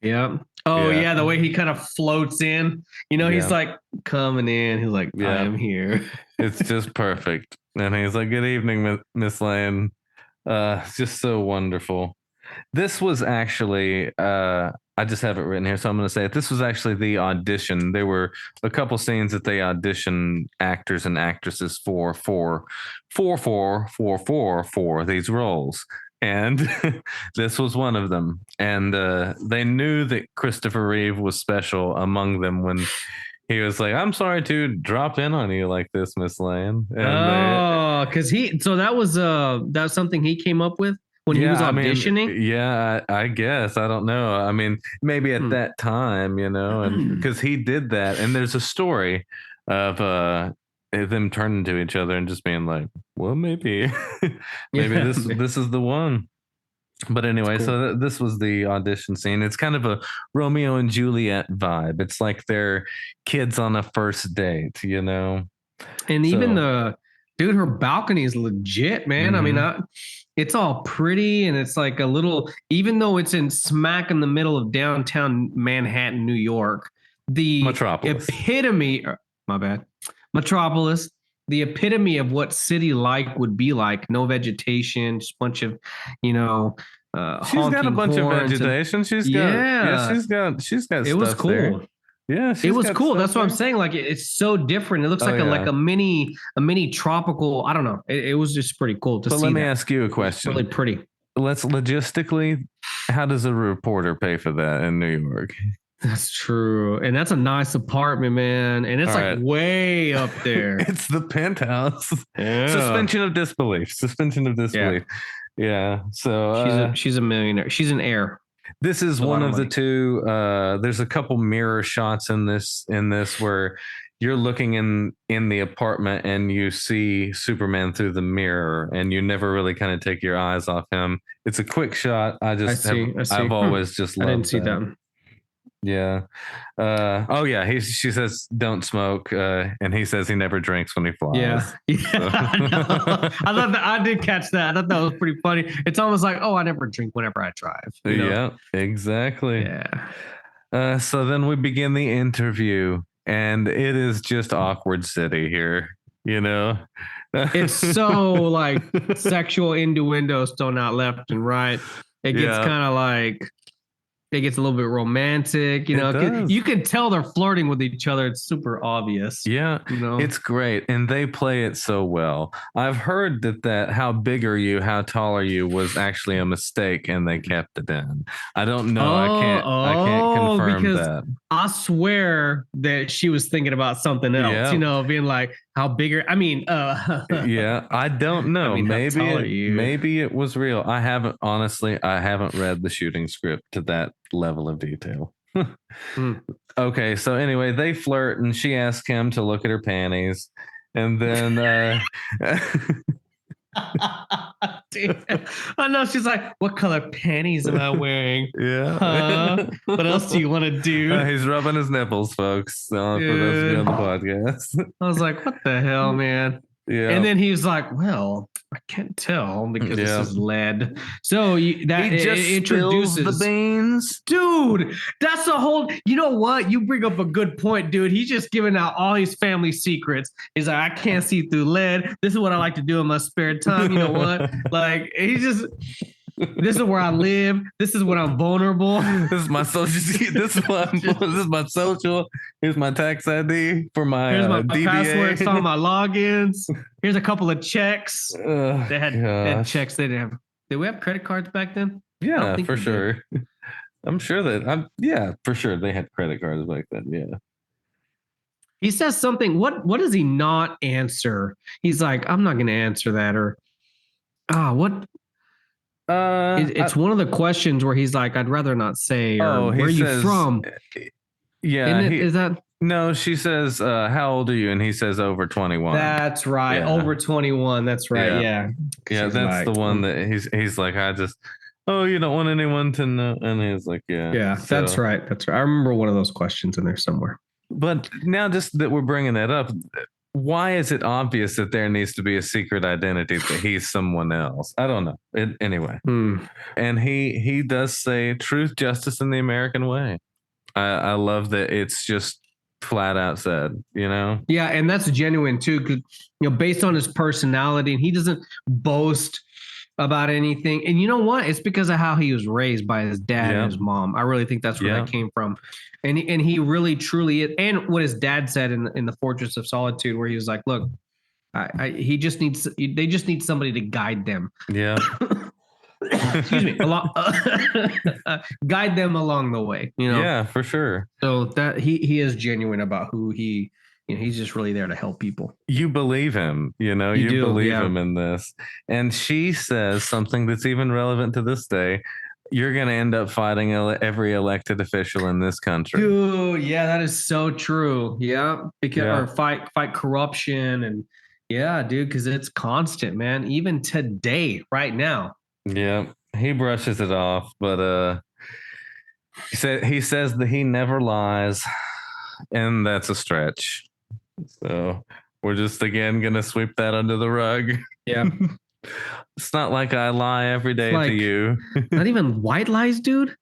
Yeah. Oh yeah, the way he kind of floats in. You know, he's like coming in. He's like, I am here. It's just perfect. And he's like, good evening, Miss Lane. It's just so wonderful. This was actually, I just have it written here, so I'm going to say it. This was actually the audition. There were a couple scenes that they auditioned actors and actresses for these roles. And this was one of them. And they knew that Christopher Reeve was special among them when he was like, I'm sorry to drop in on you like this, Miss Lane. And because that was something he came up with when he was auditioning. I guess. I don't know. I mean, maybe at that time, you know, and because he did that. And there's a story of them turning to each other and just being like, well, maybe this is the one. But anyway, cool. So this was the audition scene. It's kind of a Romeo and Juliet vibe. It's like they're kids on a first date, you know? And even her balcony is legit, man. I mean, it's all pretty and it's like a little, even though it's in smack in the middle of downtown Manhattan, New York, the Metropolis. Metropolis, the epitome of what city like would be like. No vegetation, just a bunch of, you know, she's got a bunch of vegetation. She's got it was cool. There. Yeah, it was cool. That's what I'm saying. Like it's so different. It looks like a mini tropical. I don't know. It was just pretty cool to see. But let me ask you a question. It's really pretty. Let's logistically, how does a reporter pay for that in New York? That's true. And that's a nice apartment, man. And it's way up there. It's the penthouse. Yeah. Suspension of disbelief. Yeah. So she's a millionaire. She's an heir. This is one of the two. There's a couple mirror shots in this where you're looking in the apartment and you see Superman through the mirror, and you never really kind of take your eyes off him. It's a quick shot. I see. I've always just I didn't loved see that. that. Yeah. Oh yeah. She says don't smoke, and he says he never drinks when he flies. Yeah. So. I thought I did catch that. I thought that was pretty funny. It's almost like, oh, I never drink whenever I drive. You know? Yeah. Exactly. Yeah. So then we begin the interview, and it is just awkward city here. You know. It's so like sexual innuendos thrown out left and right. It gets kind of like it gets a little bit romantic, you know. You can tell they're flirting with each other. It's super obvious. Yeah, you know, it's great, and they play it so well. I've heard that how big are you, how tall are you was actually a mistake, and they kept it in. I don't know. I can't confirm that. I swear that she was thinking about something else. You know, being like, how big are? I mean, yeah, I don't know. I mean, maybe it was real. I haven't read the shooting script to that level of detail. Okay, so anyway, they flirt, and she asks him to look at her panties, and then I know, she's like, what color panties am I wearing? Yeah. What else do you want to do? He's rubbing his nipples, folks. For those of you on the podcast. I was like, what the hell, man? Yeah. And then he's like, well, I can't tell because this is lead. So he just introduces the beans. Dude, that's a whole, you know what? You bring up a good point, dude. He's just giving out all his family secrets. He's like, I can't see through lead. This is what I like to do in my spare time. You know what? Like, this is where I live. This is when I'm vulnerable. This is my social. This is my social. Here's my tax ID for my. Here's my passwords, all my logins. Here's a couple of checks. They had checks. They didn't have. Did we have credit cards back then? Yeah, for sure. I'm sure that. Yeah, for sure they had credit cards back then. Yeah. He says something. What does he not answer? He's like, I'm not going to answer that. Or, what? It's one of the questions where he's like, I'd rather not say, or where are you from? Yeah. Is that? No, she says, how old are you? And he says over 21. That's right. Yeah. Over 21. That's right. Yeah. Yeah. That's like, the one that he's like, you don't want anyone to know. And he's like, yeah. Yeah. So. That's right. That's right. I remember one of those questions in there somewhere. But now just that we're bringing that up, why is it obvious that there needs to be a secret identity that he's someone else? I don't know. Anyway. And he does say truth, justice, and the American way. I love that it's just flat out said, you know? Yeah, and that's genuine too, because based on his personality, and he doesn't boast about anything. And you know what? It's because of how he was raised by his dad and his mom. I really think that's where that came from. And he really truly is. And what his dad said in the Fortress of Solitude, where he was like, look, they just need somebody to guide them. Yeah. Excuse me. Guide them along the way. Yeah, for sure. So that he is genuine about who he's just really there to help people. You believe him, you believe him in this. And she says something that's even relevant to this day. You're going to end up fighting every elected official in this country. Dude, yeah, that is so true. Yeah, or fight corruption, and dude, because it's constant, man. Even today, right now. Yeah, he brushes it off, but he says that he never lies, and that's a stretch. So we're just again gonna sweep that under the rug. Yeah. It's not like I lie every day to you. Not even white lies, dude.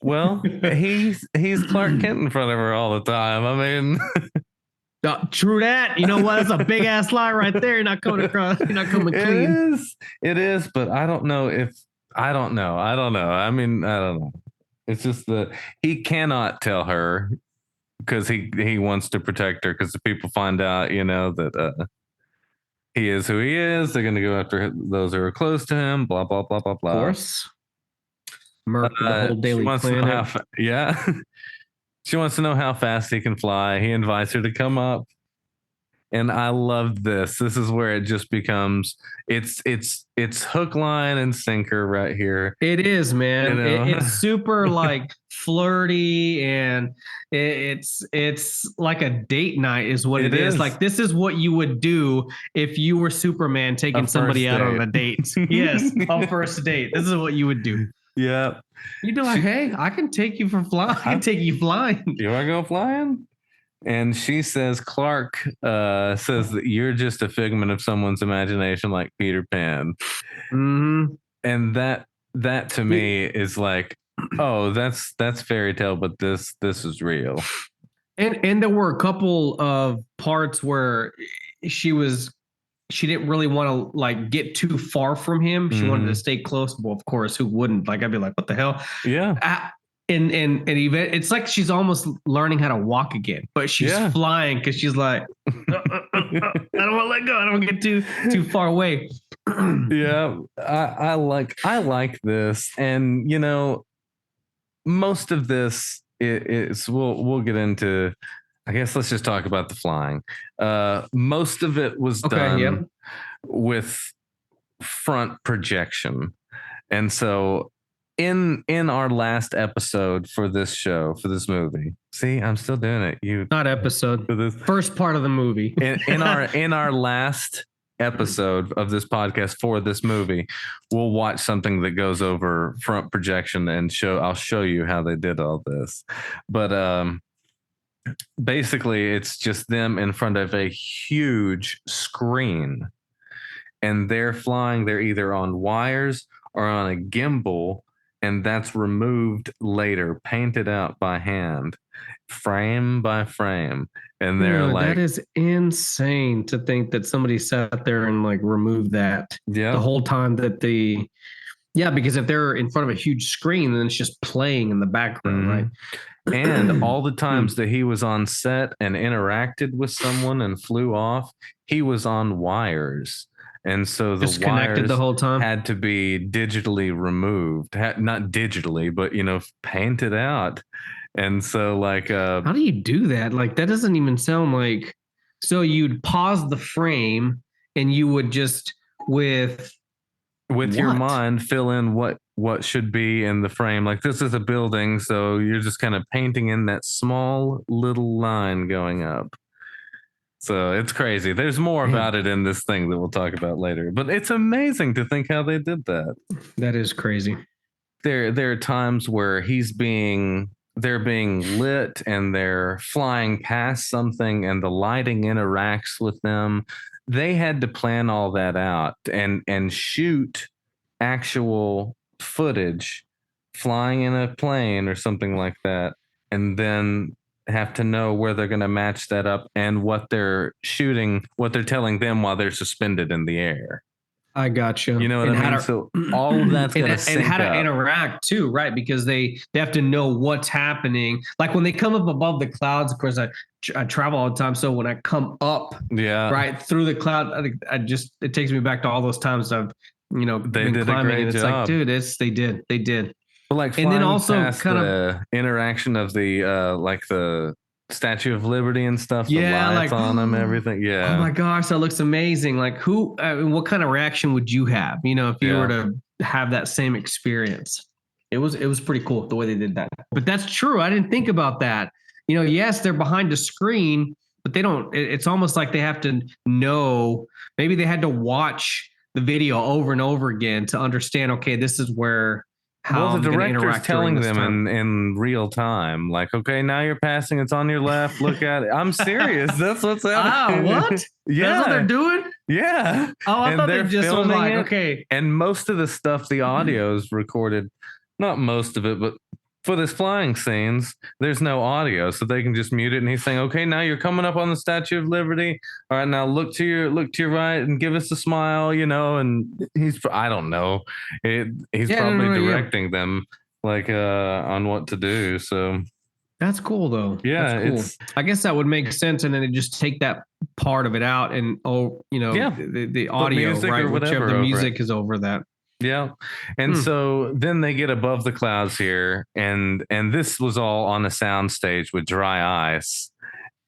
Well, he's Clark Kent in front of her all the time. I mean, true that. You know what? That's a big ass lie right there. You're not coming across. You're not coming clean. It is, but I don't know. I don't know. I mean, I don't know. It's just that he cannot tell her because he wants to protect her, because if people find out, that he is who he is, they're going to go after those who are close to him, blah, blah, blah, blah, blah. Of course. Murk the whole Daily Planet. She wants to know how fast he can fly. He invites her to come up. And I love this. This is where it just becomes it's hook, line, and sinker right here. It is, man. You know? It's super like flirty, and it's like a date night is what it is. Like, this is what you would do if you were Superman taking somebody out on a date. Yes, a first date. This is what you would do. Yeah. You'd be like, hey, I can take you for flying. I can take you flying. You want to go flying? And she says, Clark says that you're just a figment of someone's imagination, like Peter Pan. Mm-hmm. And that to me is like, oh, that's fairy tale, but this is real. And there were a couple of parts where she didn't really want to like get too far from him. She wanted to stay close. Well, of course, who wouldn't? Like, I'd be like, what the hell? Yeah. And event, it's like she's almost learning how to walk again, but she's flying because she's like, I don't want to let go. I don't want to get too far away. Yeah, I like this, and you know, most of this is we'll get into. I guess let's just talk about the flying. Most of it was done with front projection, and so in our last episode for this show, for this movie. See, I'm still doing it. Not episode for this first part of the movie. in our last episode of this podcast for this movie, we'll watch something that goes over front projection and I'll show you how they did all this. But basically it's just them in front of a huge screen, and they're flying. They're either on wires or on a gimbal, and that's removed later, painted out by hand, frame by frame. And they're like, that is insane to think that somebody sat there and like removed that the whole time that because if they're in front of a huge screen, then it's just playing in the background, right? And all the times that he was on set and interacted with someone and flew off, he was on wires. And so the wires the whole time had to be digitally removed, not digitally, but, you know, painted out. And so like, how do you do that? Like, that doesn't even sound like, so you'd pause the frame and you would just with your mind fill in what should be in the frame. Like, this is a building, so you're just kind of painting in that small little line going up. So it's crazy. There's more about it in this thing that we'll talk about later, but it's amazing to think how they did that. That is crazy. There are times where they're being lit and they're flying past something and the lighting interacts with them. They had to plan all that out and shoot actual footage flying in a plane or something like that, and then have to know where they're going to match that up and what they're shooting, what they're telling them while they're suspended in the air. I got you. You know what I mean? So all of that's going to sync and how to up. interact too, right? Because they have to know what's happening. Like when they come up above the clouds, of course, I travel all the time. So when I come up, right through the cloud, it takes me back to all those times I've, been climbing, and it's job. Like, dude, they did. But like, and then also kind of interaction of the like the Statue of Liberty and stuff, the lights like, on them, everything. Yeah. Oh my gosh, that looks amazing. Like, what kind of reaction would you have, if you were to have that same experience? It was pretty cool the way they did that. But that's true. I didn't think about that. Yes, they're behind the screen, but they don't, it's almost like they have to know, maybe they had to watch the video over and over again to understand, okay, this is where the director's telling them in real time, like, okay, now you're passing, it's on your left, look at it. I'm serious. That's what's happening. What? Yeah. That's what they're doing? Yeah. Oh, I thought they just was like, okay. And most of the stuff, the audio is recorded, not most of it, but for this flying scenes, there's no audio, so they can just mute it. And he's saying, okay, now you're coming up on the Statue of Liberty. All right, now look to your right and give us a smile, and I don't know. He's probably directing them like on what to do. So that's cool though. Yeah, that's cool. I guess that would make sense. And then they just take that part of it out and the audio, right? Whichever the music is over that. Yeah. And so then they get above the clouds here, and this was all on a sound stage with dry ice.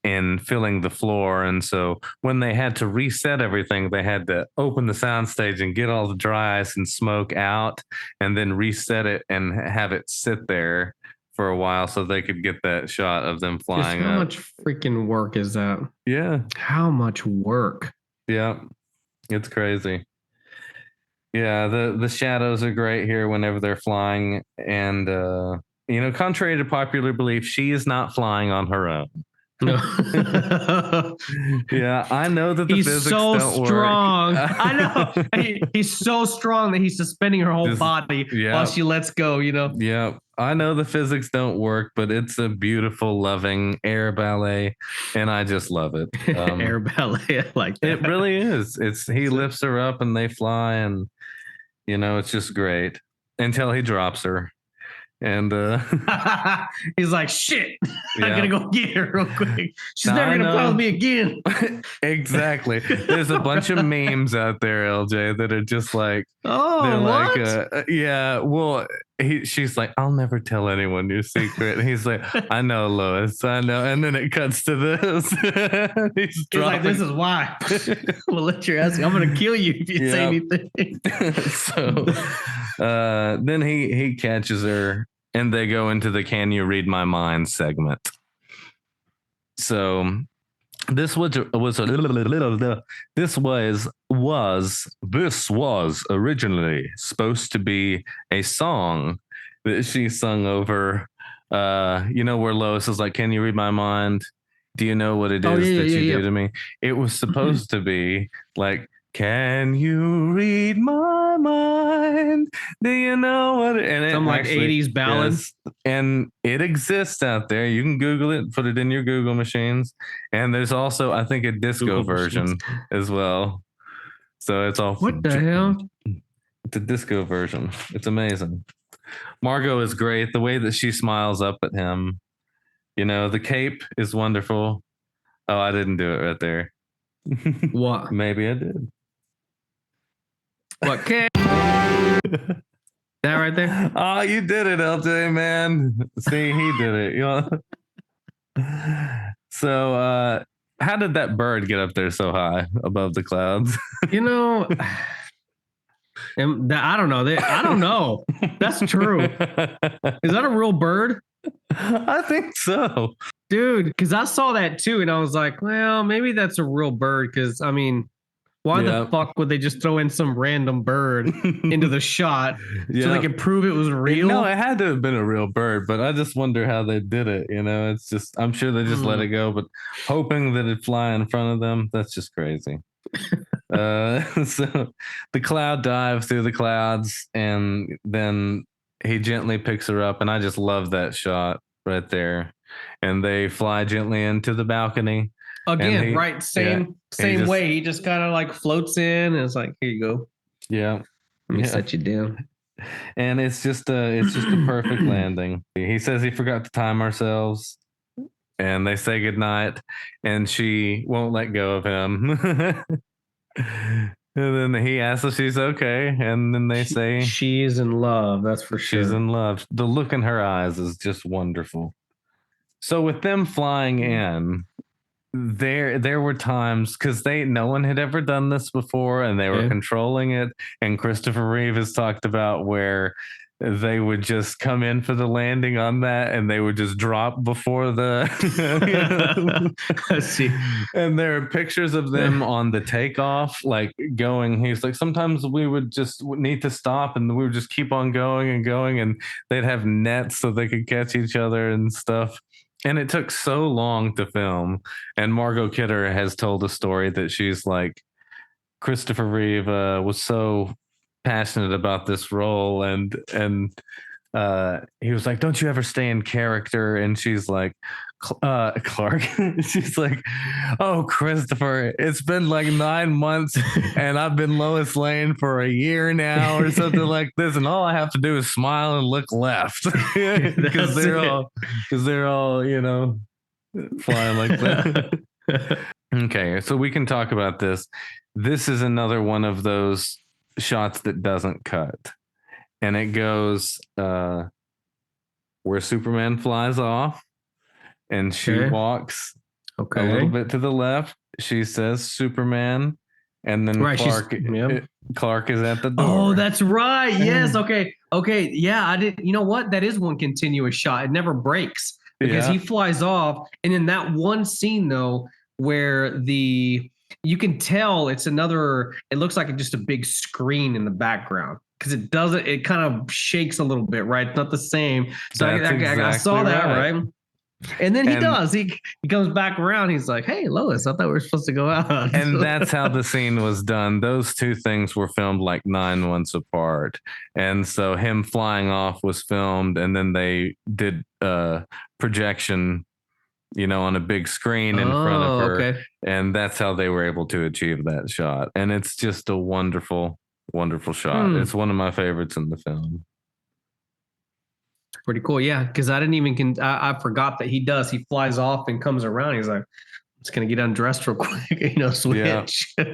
in filling the floor. And so when they had to reset everything, they had to open the soundstage and get all the dry ice and smoke out and then reset it and have it sit there for a while so they could get that shot of them flying how up. much freaking work is that? Yeah. How much work? Yeah. It's crazy. Yeah, the shadows are great here whenever they're flying. And contrary to popular belief, she is not flying on her own. No. Yeah, I know that the physics so don't strong. work. I know. He's so strong that he's suspending her whole body while she lets go, Yeah, I know the physics don't work, but it's a beautiful, loving air ballet, and I just love it. Air ballet, I like that. It really is. He lifts her up and they fly, and it's just great until he drops her. And he's like, shit, I gotta go get her real quick. She's never gonna fly with me again. Exactly. There's a bunch of memes out there, LJ, that are just like, they're what? Yeah, well, she's like, I'll never tell anyone your secret. And he's like, I know, Lois, I know. And then it cuts to this. he's like, this is why. We'll let your ass. I'm gonna kill you if you say anything. So then he catches her and they go into the "Can you read my mind" segment. So this was originally supposed to be a song that she sung over. Where Lois is like, "Can you read my mind? Do you know what it is that you do to me?" It was supposed to be like, "Can you read my mind? Do you know what?" And some like 80s ballad. Yes, and it exists out there. You can Google it, put it in your Google machines. And there's also, I think, a disco version as well. So it's all. What the hell? It's a disco version. It's amazing. Margot is great. The way that she smiles up at him. The cape is wonderful. Oh, I didn't do it right there. What? Maybe I did. What cape? That right there? Oh, you did it, LJ, man. See, he did it. So, how did that bird get up there so high above the clouds? I don't know. I don't know. That's true. Is that a real bird? I think so. Dude, because I saw that too, and I was like, well, maybe that's a real bird. Because why the fuck would they just throw in some random bird into the shot so they could prove it was real? No, it had to have been a real bird, but I just wonder how they did it. It's just, I'm sure they just let it go, but hoping that it'd fly in front of them, that's just crazy. So the cloud dives through the clouds, and then he gently picks her up, and I just love that shot right there. And they fly gently into the balcony. Again, same way. He just kind of like floats in and it's like, here you go. Yeah. Let me set you down. And it's just a perfect landing. He says he forgot to time ourselves. And they say goodnight, and she won't let go of him. And then he asks if she's okay, and then they say she's in love. That's for sure. She's in love. The look in her eyes is just wonderful. So with them flying in, there were times, because no one had ever done this before, and they were controlling it. And Christopher Reeve has talked about where they would just come in for the landing on that, and they would just drop before the. Let's see. And there are pictures of them on the takeoff, like going. He's like, sometimes we would just need to stop, and we would just keep on going and going, and they'd have nets so they could catch each other and stuff. And it took so long to film. And Margot Kidder has told a story that she's like, Christopher Reeve was so passionate about this role, and he was like, don't you ever stay in character? And she's like, Clark, she's like, oh, Christopher, it's been like 9 months and I've been Lois Lane for a year now or something like this, and all I have to do is smile and look left because they're all flying like that. Okay, so we can talk about this. This is another one of those shots that doesn't cut, and it goes where Superman flies off and she walks A little bit to the left, she says Superman, and then Clark is at the door. Oh, that's right. Yes. Okay. Yeah, I did. You know what? That is one continuous shot. It never breaks because he flies off. And in that one scene, though, where you can tell it looks like just a big screen in the background because it kind of shakes a little bit, right? It's not the same. So I saw that, right? And then he comes back around. He's like, "Hey, Lois, I thought we were supposed to go out." And that's how the scene was done. Those two things were filmed like 9 months apart. And so him flying off was filmed, and then they did projection, on a big screen in front of her. Okay. And that's how they were able to achieve that shot. And it's just a wonderful, wonderful shot. It's one of my favorites in the film. Pretty cool. Yeah. Cause I didn't even, I forgot that he flies off and comes around. He's like, I'm just going to get undressed real quick, switch. Yeah.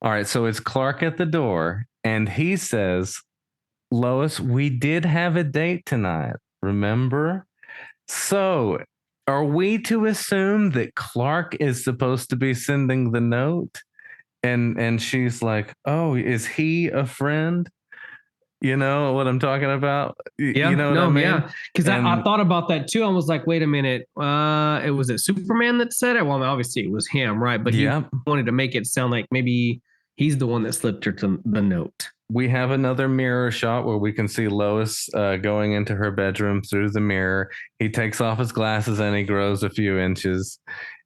All right. So it's Clark at the door, and he says, Lois, we did have a date tonight. Remember? So are we to assume that Clark is supposed to be sending the note? And she's like, oh, is he a friend? You know what I'm talking about? Yeah, you know what I mean? Yeah. Because I thought about that too. I was like, wait a minute. It was Superman that said it? Well, obviously it was him, right? But he wanted to make it sound like maybe he's the one that slipped her to the note. We have another mirror shot where we can see Lois going into her bedroom through the mirror. He takes off his glasses and he grows a few inches.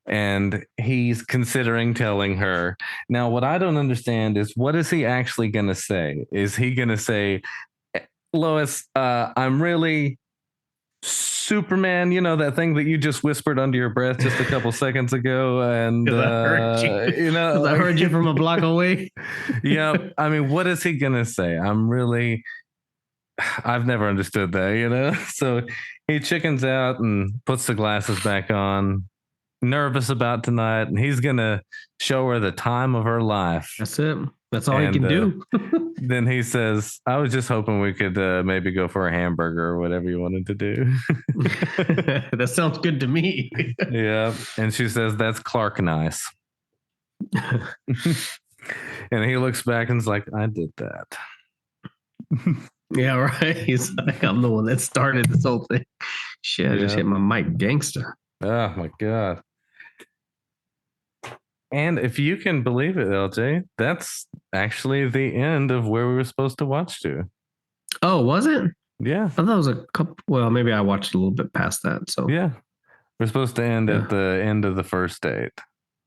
And he's considering telling her. Now, what I don't understand is, what is he actually going to say? Is he going to say, Lois, I'm really Superman, that thing that you just whispered under your breath just a couple seconds ago? And, I heard you from a block away. Yeah. I mean, what is he going to say? I've never understood that, So he chickens out and puts the glasses back on. Nervous about tonight, and he's gonna show her the time of her life. That's it. That's all he can do. Then he says, I was just hoping we could maybe go for a hamburger or whatever you wanted to do. That sounds good to me. Yeah. And she says, that's Clark nice. And he looks back and's like, I did that. Yeah, right. He's like, I'm the one that started this whole thing. Shit, I just hit my mic, gangster. Oh my God. And if you can believe it, LJ, that's actually the end of where we were supposed to watch to. Oh, was it? Yeah. I thought it was a couple. Well, maybe I watched a little bit past that. So yeah, we're supposed to end at the end of the first date.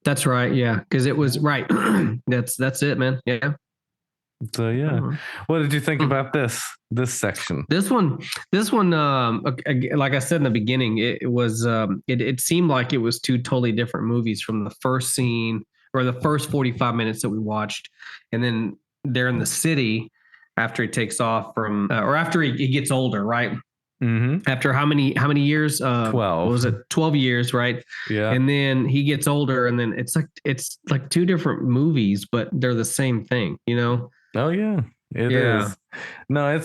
That's right. Yeah, because it was right. That's it, man. Yeah. So yeah, what did you think about this section? This one, like I said in the beginning, it was it seemed like it was two totally different movies from the first scene or the first 45 minutes that we watched, and then they're in the city after he takes off from or after he gets older, right? Mm-hmm. After how many years? 12. What was it? 12 years, right? Yeah. And then he gets older, and then it's like two different movies, but they're the same thing, Oh yeah, it is. No,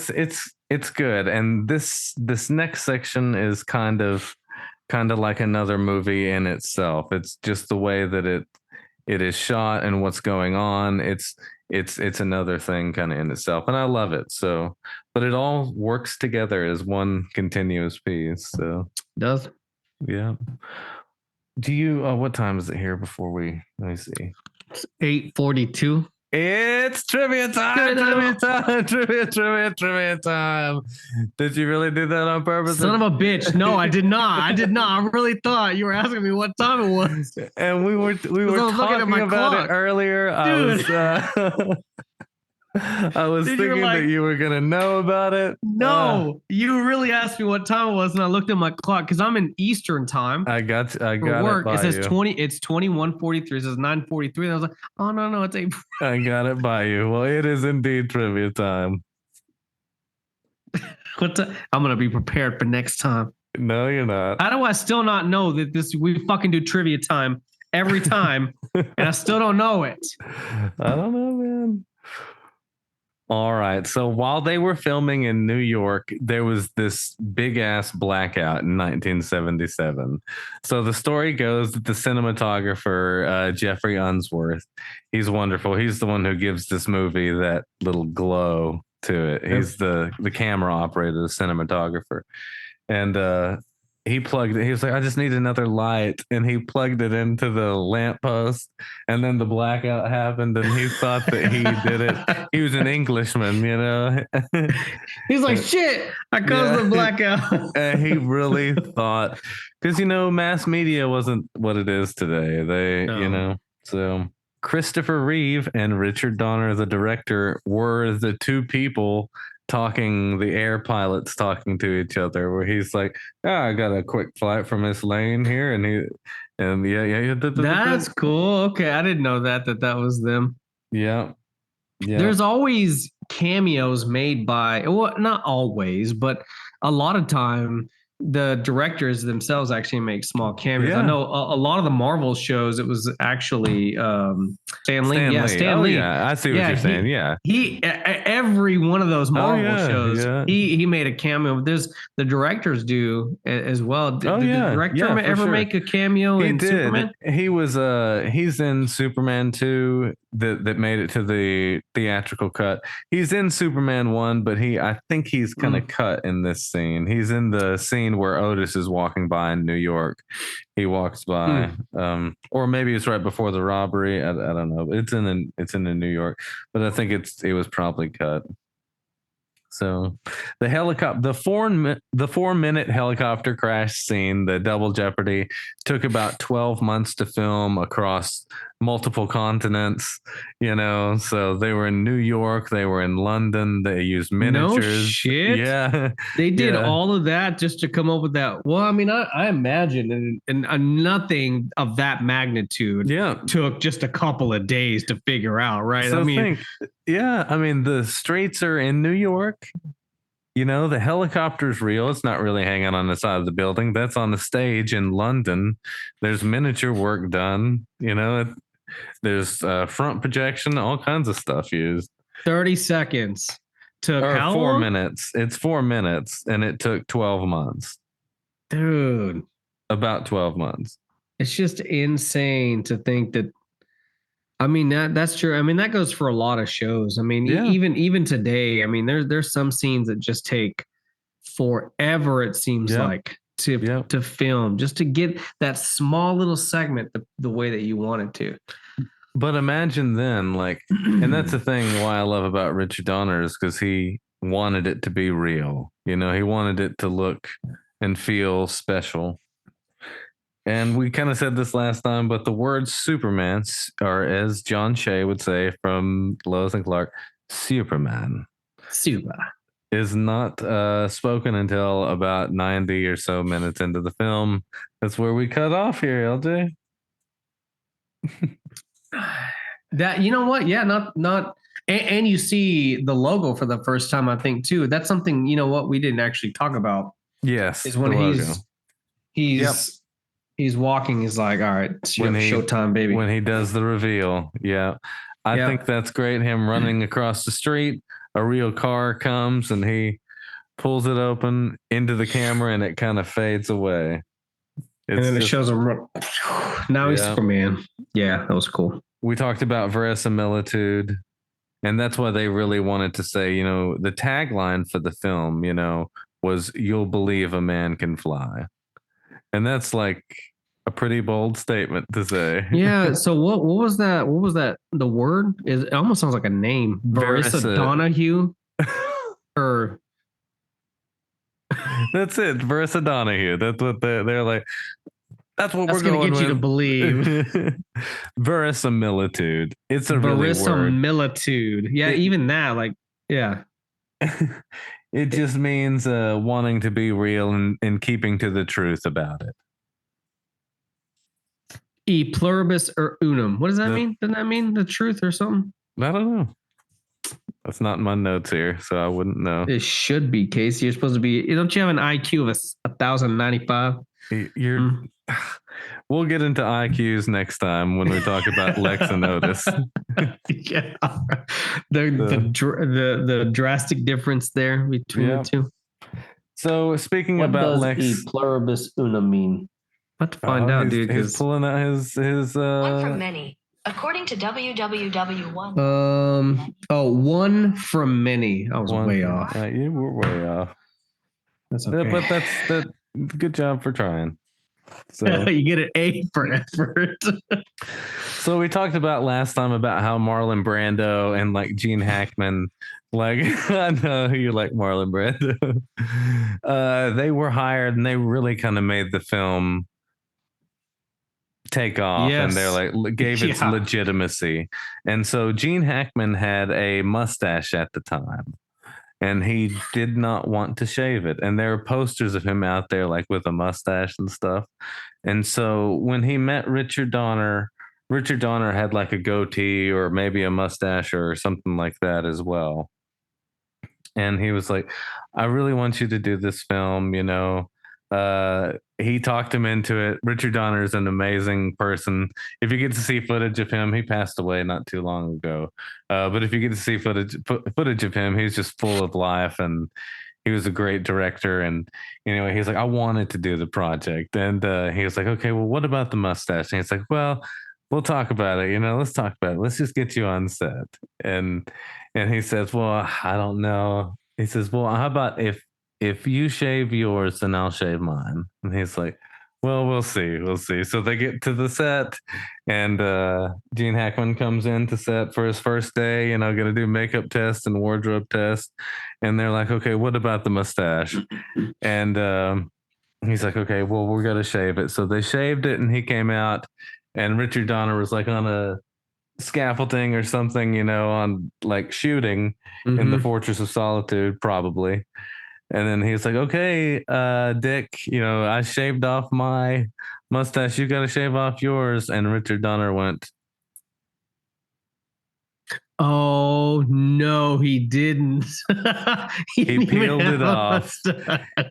it's good. And this next section is kind of like another movie in itself. It's just the way that it is shot and what's going on. It's another thing kind of in itself, and I love it. So, but it all works together as one continuous piece. So it does. Yeah. Do you? What time is it here? Before we let me see. It's 8:42. It's trivia time! Trivia time! Did you really do that on purpose? Son of a bitch! No, I did not. I really thought you were asking me what time it was. And we were talking about it earlier. Dude. I was thinking that you were gonna know about it. No, you really asked me what time it was, and I looked at my clock because I'm in Eastern time. I got work. It says 20. It's 21:43. It says 9:43. And I was like, oh no, it's 8. I got it by you. Well, it is indeed trivia time. I'm gonna be prepared for next time. No, you're not. How do I still not know that we fucking do trivia time every time, and I still don't know it? I don't know, man. All right. So while they were filming in New York, there was this big ass blackout in 1977. So the story goes that the cinematographer, Jeffrey Unsworth, he's wonderful. He's the one who gives this movie that little glow to it. He's the camera operator, the cinematographer. And he plugged it. He was like, I just need another light. And he plugged it into the lamppost. And then the blackout happened. And he thought that he did it. He was an Englishman, you know? He's like, shit, I caused the blackout. And he really thought, because, you know, mass media wasn't what it is today. You know, so Christopher Reeve and Richard Donner, the director, were the two people talking, the air pilots talking to each other, where he's like, I got a quick flight from Miss Lane here, and yeah. That's cool. Okay, I didn't know that was them. Yeah. There's always cameos made by, well, not always, but a lot of time the directors themselves actually make small cameos. I know a lot of the Marvel shows, it was actually Stan Lee. Yeah, Stan Lee. Yeah, I see what you're saying. He every one of those Marvel shows, he made a cameo. There's the directors do as well. Did the director ever make a cameo in Superman? He was he's in Superman 2 that made it to the theatrical cut. He's in Superman 1, but I think he's kind of cut in this scene. He's in the scene where Otis is walking by in New York. He walks by, or maybe it's right before the robbery. I don't know. It's in New York, but I think it was probably cut. So the 4-minute helicopter crash scene, the double jeopardy, took about 12 months to film across multiple continents, you know. So they were in New York, they were in London, they used miniatures. No shit. Yeah. They did all of that just to come up with that. Well, I mean, I imagine and nothing of that magnitude took just a couple of days to figure out, right? So I mean, the streets are in New York. You know, the helicopter's real. It's not really hanging on the side of the building. That's on the stage in London. There's miniature work done. You know, there's front projection, all kinds of stuff used. 30 seconds took how 4 long? minutes. It's 4 minutes, and it took 12 months. Dude. About 12 months. It's just insane to think that. I mean, that's true. I mean, that goes for a lot of shows. I mean, even today, I mean, there's some scenes that just take forever, it seems like, to film, just to get that small little segment the way that you want it to. But imagine then, like, and that's the thing why I love about Richard Donner is because he wanted it to be real. You know, he wanted it to look and feel special. And we kind of said this last time, but the words Superman are, as John Shea would say from Lois and Clark, Superman. Super. Is not spoken until about 90 or so minutes into the film. That's where we cut off here, LJ. That, you know what? Yeah, not and you see the logo for the first time, I think, too. That's something, you know what, we didn't actually talk about. Yes. Is when he's walking, he's like, all right, showtime, baby. When he does the reveal. Yeah. I think that's great. Him running across the street, a real car comes and he pulls it open into the camera and it kind of fades away. And then it shows him. Now he's Superman. Yeah, that was cool. We talked about verisimilitude, and that's why they really wanted to say, you know, the tagline for the film, you know, was "You'll believe a man can fly," and that's like a pretty bold statement to say. Yeah. So what was that? What was that? The word it almost sounds like a name. Marissa Donahue. Or that's it. Marissa Donahue. That's what they're like. That's what we're going to get with. You to believe. Verisimilitude. It's a really word. Verisimilitude. Yeah, even that, like, yeah. It just means wanting to be real and keeping to the truth about it. E pluribus or unum. What does that mean? Doesn't that mean the truth or something? I don't know. That's not in my notes here, so I wouldn't know. It should be, Casey. You're supposed to be. Don't you have an IQ of 1,095? We'll get into IQs next time when we talk about Lex and Otis. Yeah, the drastic difference there between the two. So speaking what about does Lex, e pluribus una mean? Have to find out, dude. He's pulling out his one from many. According to www1. One from many. I was way off. You were way off. That's okay. But that's good job for trying. So you get an A for effort. So we talked about last time about how Marlon Brando and like Gene Hackman, like I know you like Marlon Brando. They were hired and they really kind of made the film take off, and they're like gave its legitimacy. And so Gene Hackman had a mustache at the time, and he did not want to shave it. And there are posters of him out there like with a mustache and stuff. And so when he met Richard Donner had like a goatee or maybe a mustache or something like that as well. And he was like, I really want you to do this film, you know. He talked him into it. Richard Donner is an amazing person. If you get to see footage of him, he passed away not too long ago. But if you get to see footage of him, he's just full of life, and he was a great director. And anyway, he's like, I wanted to do the project. And he was like, okay, well, what about the mustache? And he's like, well, we'll talk about it. You know, let's talk about it. Let's just get you on set. And he says, well, I don't know. He says, well, how about if you shave yours, then I'll shave mine. And he's like, well, we'll see. We'll see. So they get to the set, and Gene Hackman comes in to set for his first day, you know, going to do makeup test and wardrobe test. And they're like, okay, what about the mustache? And he's like, okay, well, we're going to shave it. So they shaved it, and he came out, and Richard Donner was like on a scaffolding or something, you know, on like shooting in the Fortress of Solitude, probably. And then he's like, okay, Dick, you know, I shaved off my mustache. You got to shave off yours. And Richard Donner went, oh, no, he didn't. he peeled it off.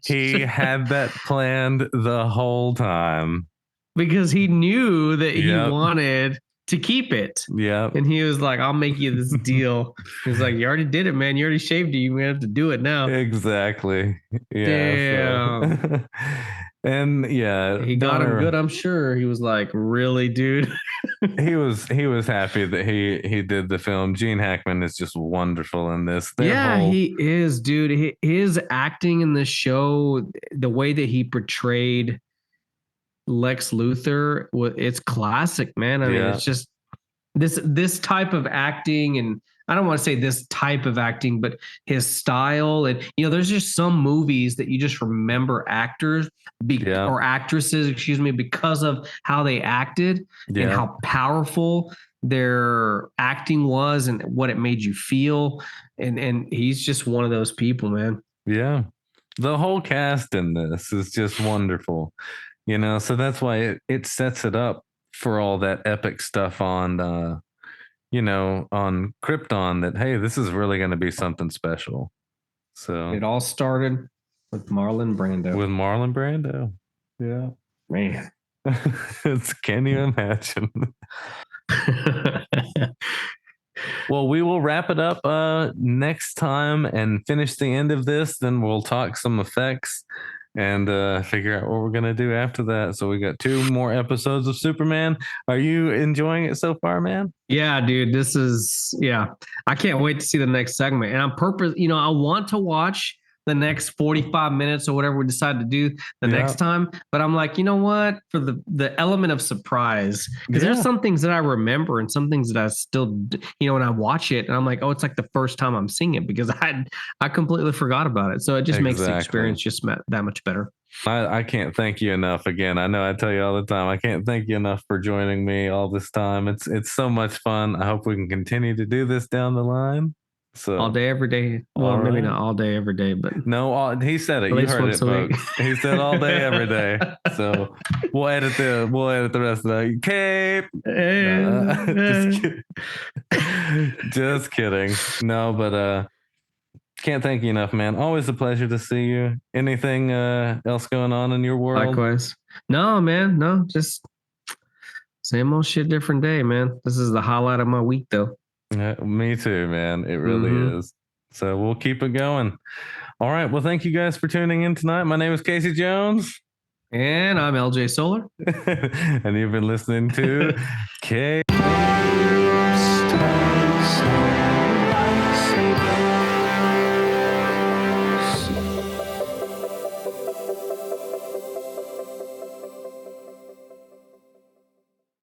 He had that planned the whole time. Because he knew that he wanted to keep it. Yeah. And he was like, I'll make you this deal. He's like, you already did it, man. You already shaved it. You have to do it now. Exactly. Yeah. So. And yeah. He got him good, I'm sure. He was like, really, dude? he was happy that he did the film. Gene Hackman is just wonderful in this. He is, dude. His acting in the show, the way that he portrayed Lex Luthor, it's classic, man. I mean, it's just this type of acting, and I don't want to say this type of acting, but his style. And you know, there's just some movies that you just remember actors or actresses, excuse me, because of how they acted and how powerful their acting was and what it made you feel. And he's just one of those people, man. Yeah, the whole cast in this is just wonderful. You know, so that's why it sets it up for all that epic stuff on, you know, on Krypton, that, hey, this is really going to be something special. So it all started with Marlon Brando. Yeah. Man. Can you imagine? Well, we will wrap it up next time and finish the end of this. Then we'll talk some effects and figure out what we're going to do after that. So we got 2 more episodes of Superman. Are you enjoying it so far, man? Yeah, dude, this is, I can't wait to see the next segment. And on purpose, you know, I want to watch the next 45 minutes or whatever we decide to do the next time. But I'm like, you know what? For the element of surprise, because there's some things that I remember and some things that I still, you know, when I watch it and I'm like, oh, it's like the first time I'm seeing it because I completely forgot about it. So it just makes the experience just that much better. I can't thank you enough. Again, I know I tell you all the time, I can't thank you enough for joining me all this time. It's so much fun. I hope we can continue to do this down the line. So all day, every day. Well, maybe not all day, every day, but no, he said it. You heard it, folks. He said all day, every day. So we'll edit the rest of that. Cape. Just kidding. No, but can't thank you enough, man. Always a pleasure to see you. Anything else going on in your world? Likewise. No, man. No, just Same old shit, different day, man. This is the highlight of my week, though. Yeah, me too, man. It really is. So we'll keep it going. All right. Well, thank you guys for tuning in tonight. My name is Casey Jones. And I'm LJ Solar. And you've been listening to K.